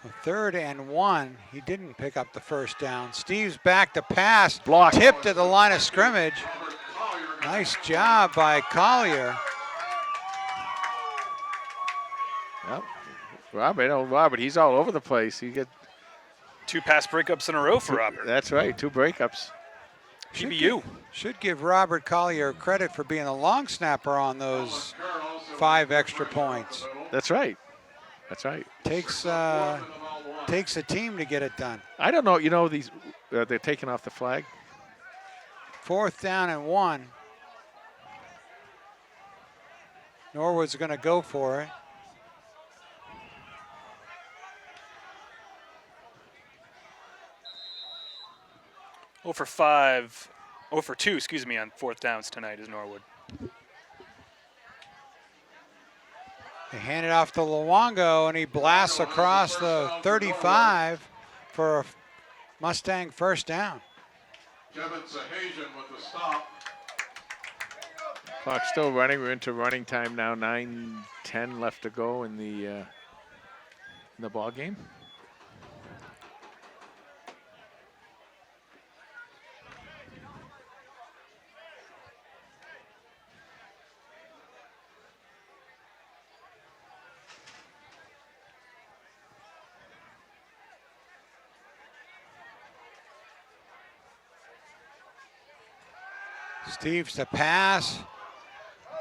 Speaker 1: A 3rd and 1. He didn't pick up the first down. Steve's back to pass.
Speaker 2: Block.
Speaker 1: Tipped at the line of scrimmage. Nice job by Collier.
Speaker 2: Yep. Robert, he's all over the place. He get
Speaker 4: 2 pass breakups in a row for Robert.
Speaker 2: That's right, 2 breakups.
Speaker 4: PBU.
Speaker 1: Should give Robert Collier credit for being a long snapper on those 5 extra points.
Speaker 2: That's right. That's right.
Speaker 1: Takes a team to get it done.
Speaker 2: I don't know. You know, these they're taking off the flag.
Speaker 1: 4th down and 1. Norwood's going to go for it.
Speaker 4: Oh for 2, excuse me, on 4th downs tonight is Norwood.
Speaker 1: They hand it off to Luongo, and he blasts across the 35 for a Mustang first down.
Speaker 3: Kevin Sahajian with the stop.
Speaker 2: Clock still running. We're into running time now. 9:10 left to go in the ball game.
Speaker 1: Steve's to pass.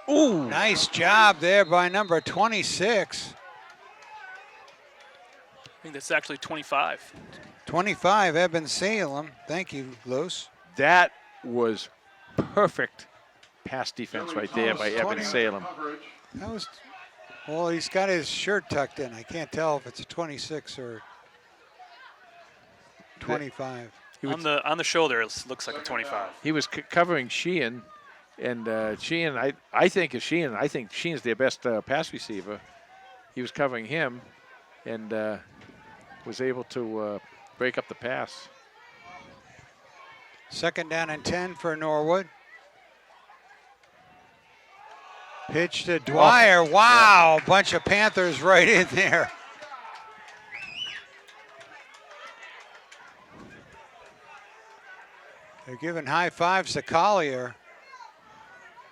Speaker 2: Ooh.
Speaker 1: Nice job there by number 26.
Speaker 4: I think that's actually 25.
Speaker 1: 25, Eben Salem. Thank you, Los.
Speaker 2: That was perfect pass defense right there by Evan Salem.
Speaker 1: That was, well, he's got his shirt tucked in. I can't tell if it's a 26 or 25.
Speaker 4: On the shoulder, it looks like a 25.
Speaker 2: He was covering Sheehan, and Sheehan, I think Sheehan's their best pass receiver. He was covering him, and was able to break up the pass.
Speaker 1: 2nd down and 10 for Norwood. Pitch to Dwyer. Wow, bunch of Panthers right in there. They're giving high fives to Collier.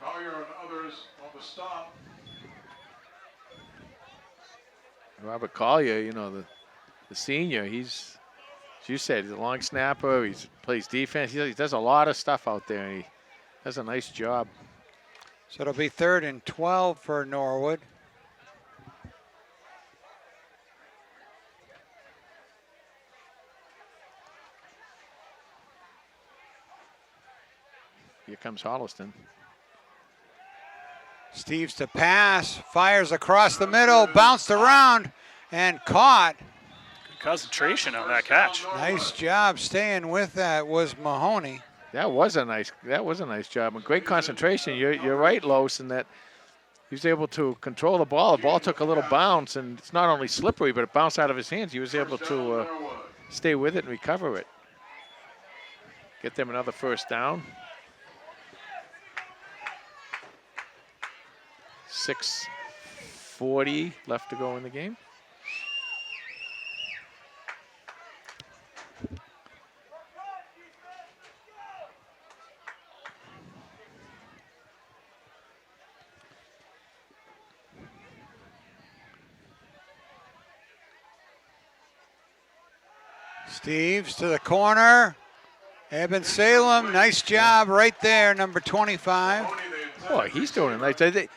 Speaker 3: Collier and others on the stop.
Speaker 2: Robert Collier, you know, the senior, he's, as you said, he's a long snapper. He plays defense. He does a lot of stuff out there, and he does a nice job.
Speaker 1: So it'll be 3rd and 12 for Norwood.
Speaker 2: Here comes Holliston.
Speaker 1: Steve's to pass, fires across the middle, bounced around, and caught.
Speaker 4: Good concentration on that catch.
Speaker 1: Nice job staying with that was Mahoney.
Speaker 2: That was a nice job, and great concentration. You're right, Los, in that he was able to control the ball. The ball took a little bounce, and it's not only slippery, but it bounced out of his hands. He was able to stay with it and recover it. Get them another first down. 6:40 left to go in the game.
Speaker 1: Steve's to the corner. Eben Salem, nice job right there, number 25.
Speaker 2: Boy, he's doing it nice.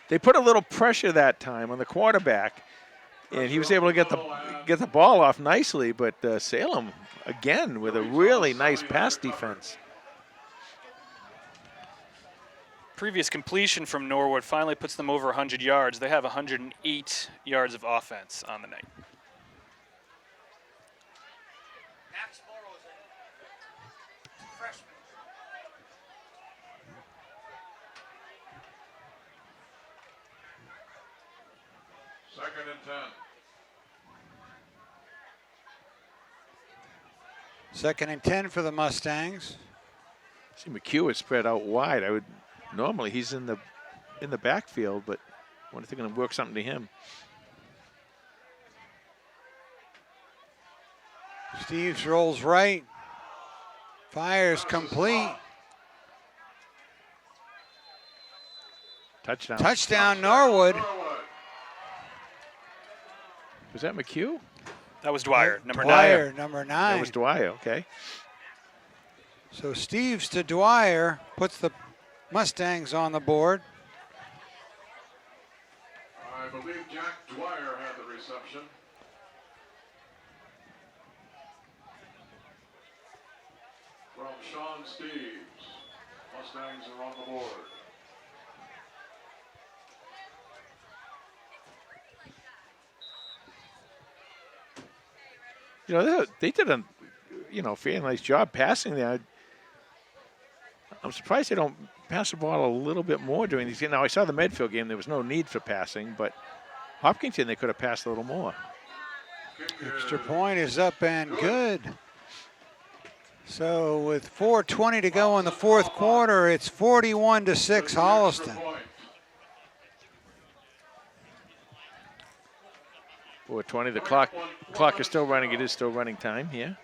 Speaker 2: They put a little pressure that time on the quarterback, and he was able to get the ball off nicely. But Salem, again, with a really nice pass defense.
Speaker 4: previous completion from Norwood finally puts them over 100 yards. They have 108 yards of offense on the night.
Speaker 3: Second and 10.
Speaker 1: Second and 10 for the Mustangs.
Speaker 2: See, McHugh is spread out wide. Normally he's in the backfield, but I wonder if they're going to work something to him.
Speaker 1: Steves rolls right. Fires complete.
Speaker 2: Touchdown.
Speaker 1: Touchdown Norwood.
Speaker 2: Was that McHugh?
Speaker 4: That was Dwyer, number
Speaker 1: Dwyer,
Speaker 4: 9.
Speaker 1: number 9.
Speaker 2: That was Dwyer, okay.
Speaker 1: So Steves to Dwyer puts the Mustangs on the board.
Speaker 3: I believe Jack Dwyer had the reception. From Sean Steves. Mustangs are on the board.
Speaker 2: You know, they did a fairly nice job passing there. I'm surprised they don't pass the ball a little bit more during these games. Now, I saw the Medfield game. There was no need for passing, but Hopkinton, they could have passed a little more.
Speaker 1: Extra point is up and good. So with 4:20 to go in the fourth quarter, it's 41-6 Holliston.
Speaker 2: 4:20. The clock is still running. It is still running time here.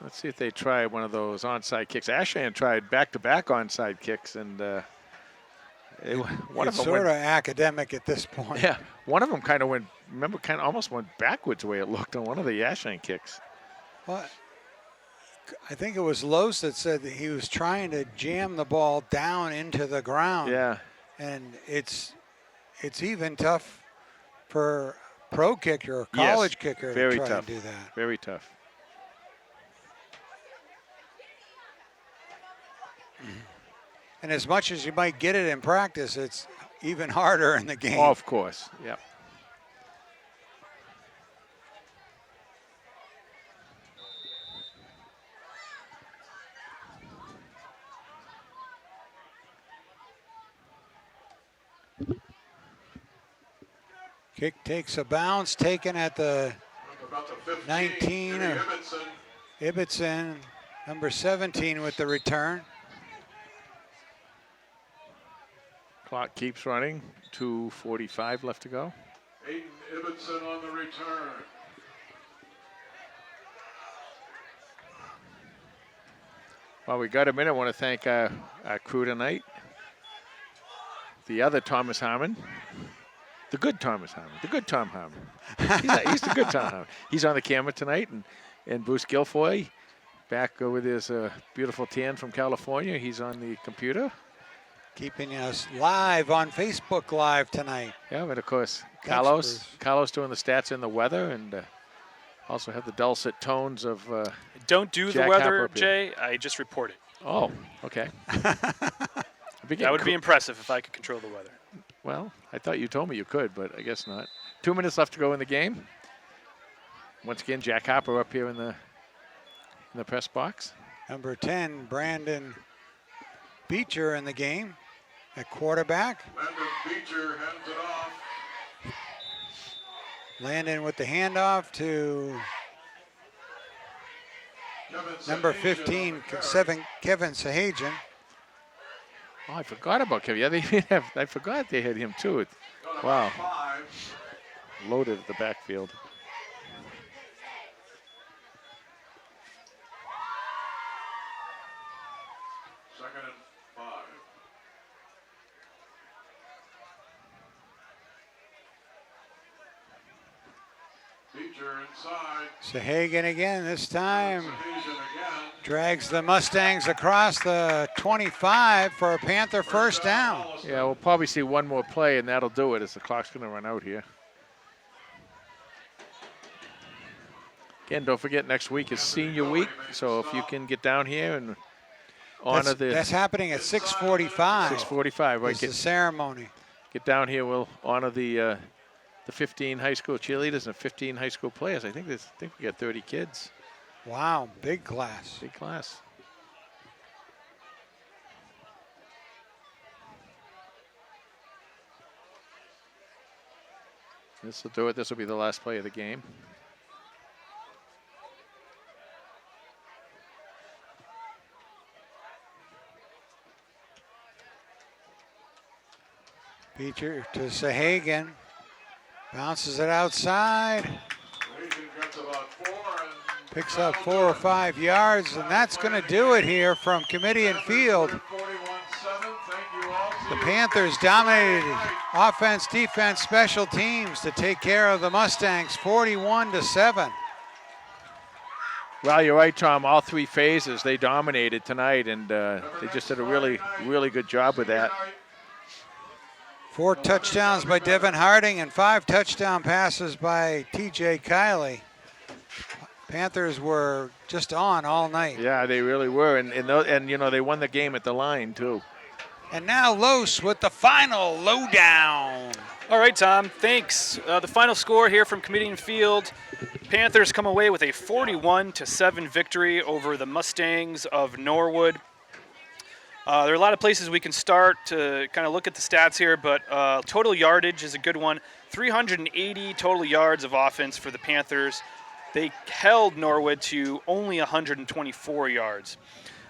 Speaker 2: Let's see if they try one of those onside kicks. Ashland tried back-to-back onside kicks, and one of them
Speaker 1: Sort of
Speaker 2: went,
Speaker 1: academic at this point.
Speaker 2: yeah, one of them kind of went. Remember, kind of almost went backwards the way it looked on one of the Ashland kicks.
Speaker 1: Well, I think it was Los that said that he was trying to jam the ball down into the ground.
Speaker 2: Yeah.
Speaker 1: And it's even tough for a pro kicker or college kicker
Speaker 2: very
Speaker 1: to try
Speaker 2: tough.
Speaker 1: and do that.
Speaker 2: Very tough.
Speaker 1: And as much as you might get it in practice, it's even harder in the game.
Speaker 2: Oh, of course. Yep.
Speaker 1: Kick takes a bounce, taken at the
Speaker 3: About the 15,
Speaker 1: 19
Speaker 3: Jimmy
Speaker 1: of
Speaker 3: Ibbotson.
Speaker 1: Ibbotson, number 17 with the return.
Speaker 2: Clock keeps running. 2:45 left to go.
Speaker 3: Aiden Ibbotson on the return.
Speaker 2: Well, we got a minute. I want to thank our crew tonight. The other Thomas Harmon. The good Thomas Harmon. The good Tom Harmon. He's the good Tom Harmon. He's on the camera tonight. And Bruce Guilfoyle, back with his beautiful tan from California. He's on the computer.
Speaker 1: Keeping us live on Facebook Live tonight.
Speaker 2: Yeah, and of course,
Speaker 1: Thanks,
Speaker 2: Carlos doing the stats and the weather, and also have the dulcet tones of
Speaker 4: Don't do
Speaker 2: Jack
Speaker 4: the weather,
Speaker 2: Hopper up here.
Speaker 4: Jay. I just report it.
Speaker 2: Oh, okay.
Speaker 4: That would be impressive if I could control the weather.
Speaker 2: Well, I thought you told me you could, but I guess not. 2 minutes left to go in the game. Once again, Jack Hopper up here in the press box.
Speaker 1: Number 10, Brandon Beecher in the game at quarterback.
Speaker 3: Landon Beecher hands it off.
Speaker 1: Landon with the handoff to
Speaker 3: Kevin
Speaker 1: number
Speaker 3: Sahajian
Speaker 1: 15,
Speaker 3: on the carry.
Speaker 1: 7, Kevin Sahajian.
Speaker 2: Oh, I forgot about Kevin. Yeah, they have. I forgot they had him too.
Speaker 3: Got
Speaker 2: Wow,
Speaker 3: about 5.
Speaker 2: loaded at the backfield.
Speaker 3: Second and 5. Beecher inside.
Speaker 1: Sahagan again, this time
Speaker 3: Sahajian again.
Speaker 1: drags the Mustangs across the 25 for a Panther first down.
Speaker 2: Yeah, we'll probably see one more play, and that'll do it as the clock's going to run out here. Again, don't forget, next week is senior week, so if you can get down here and honor
Speaker 1: That's happening at 6:45.
Speaker 2: 6:45, right?
Speaker 1: It's the ceremony.
Speaker 2: Get down here. We'll honor the 15 high school cheerleaders and 15 high school players. I think we got 30 kids.
Speaker 1: Wow, big class.
Speaker 2: Big class. This will do it. This will be the last play of the game.
Speaker 1: Beecher to Sahagan. Bounces it outside. Picks up 4 or 5 yards, and that's going to do it here from committee and field. The Panthers dominated offense, defense, special teams to take care of the Mustangs 41-7.
Speaker 2: Well, you're right, Tom. All 3 phases, they dominated tonight, and they just did a really, really good job with that.
Speaker 1: 4 touchdowns by Devin Harding and 5 touchdown passes by TJ Kiley. Panthers were just on all night.
Speaker 2: Yeah, they really were, and you know, they won the game at the line too.
Speaker 1: And now Los with the final lowdown.
Speaker 4: All right, Tom, thanks. The final score here from Committee and Field. Panthers come away with a 41-7 victory over the Mustangs of Norwood. There are a lot of places we can start to kind of look at the stats here, but total yardage is a good one. 380 total yards of offense for the Panthers. They held Norwood to only 124 yards.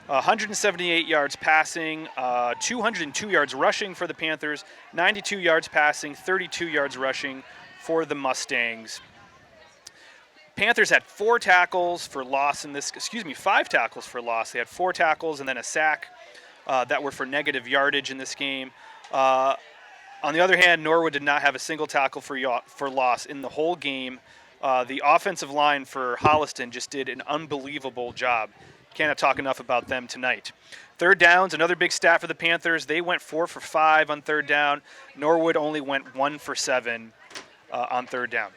Speaker 4: 178 yards passing, 202 yards rushing for the Panthers, 92 yards passing, 32 yards rushing for the Mustangs. Panthers had 5 tackles for loss. They had 4 tackles and then a sack that were for negative yardage in this game. On the other hand, Norwood did not have a single tackle for loss in the whole game. The offensive line for Holliston just did an unbelievable job. Cannot talk enough about them tonight. Third downs, another big stat for the Panthers. They went 4 for 5 on third down. Norwood only went 1 for 7 on third down.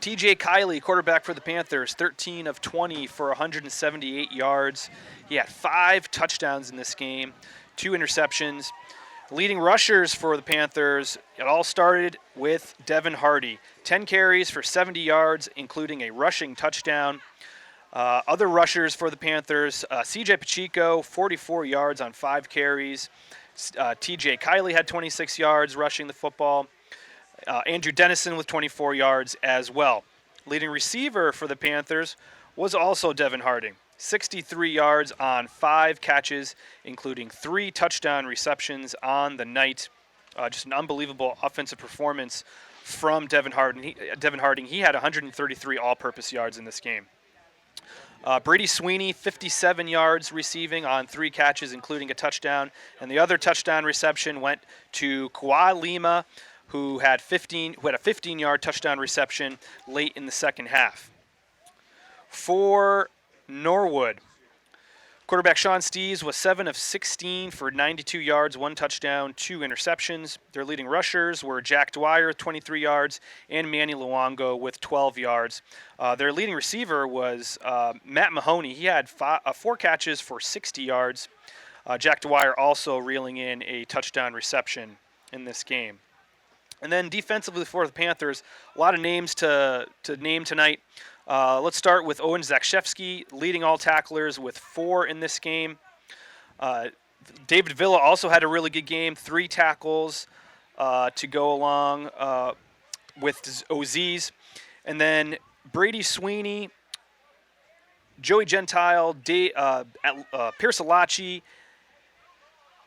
Speaker 4: TJ Kiley, quarterback for the Panthers, 13 of 20 for 178 yards. He had 5 touchdowns in this game, 2 interceptions. Leading rushers for the Panthers, it all started with Devin Hardy. 10 carries for 70 yards, including a rushing touchdown. Other rushers for the Panthers, CJ Pacheco, 44 yards on 5 carries. TJ Kiley had 26 yards rushing the football. Andrew Dennison with 24 yards as well. Leading receiver for the Panthers was also Devin Harding. 63 yards on 5 catches, including 3 touchdown receptions on the night. Just an unbelievable offensive performance from Devin Harding. He had 133 all-purpose yards in this game. Brady Sweeney, 57 yards receiving on 3 catches, including a touchdown. And the other touchdown reception went to Kwa Lima, who had a 15-yard touchdown reception late in the second half. For Norwood, quarterback Sean Steeves was 7 of 16 for 92 yards, 1 touchdown, 2 interceptions. Their leading rushers were Jack Dwyer, 23 yards, and Manny Luongo with 12 yards. Their leading receiver was Matt Mahoney. He had 4 catches for 60 yards. Jack Dwyer also reeling in a touchdown reception in this game. And then defensively for the Panthers, a lot of names to name tonight. Let's start with Owen Zakshevsky, leading all tacklers with 4 in this game. David Villa also had a really good game, 3 tackles to go along with Oziz. And then Brady Sweeney, Joey Gentile, Pierce Alachi,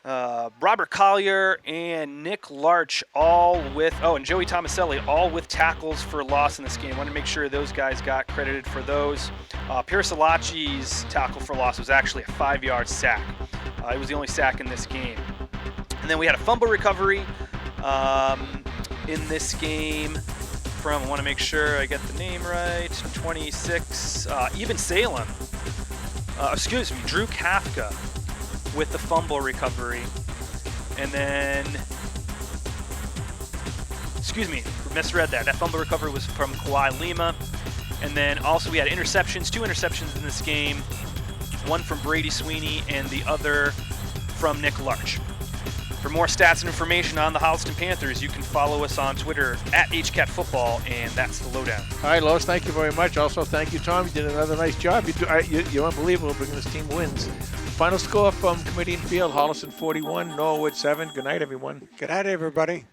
Speaker 4: Robert Collier and Nick Larch and Joey Tomaselli all with tackles for loss in this game. I want to make sure those guys got credited for those. Pierce Alachi's tackle for loss was actually a 5-yard sack. It was the only sack in this game. And then we had a fumble recovery in this game from, I want to make sure I get the name right, 26, Drew Kafka. with the fumble recovery. And then, excuse me, misread that. That fumble recovery was from Kawhi Lima. And then also we had interceptions, 2 interceptions in this game. One from Brady Sweeney and the other from Nick Larch. For more stats and information on the Holliston Panthers, you can follow us on Twitter at HCatFootball, and that's the lowdown.
Speaker 2: All right, Lois, thank you very much. Also, thank you, Tom. You did another nice job. You're unbelievable bringing this team wins. Final score from Committee and Field, Holliston 41, Norwood 7. Good night, everyone.
Speaker 1: Good night, everybody.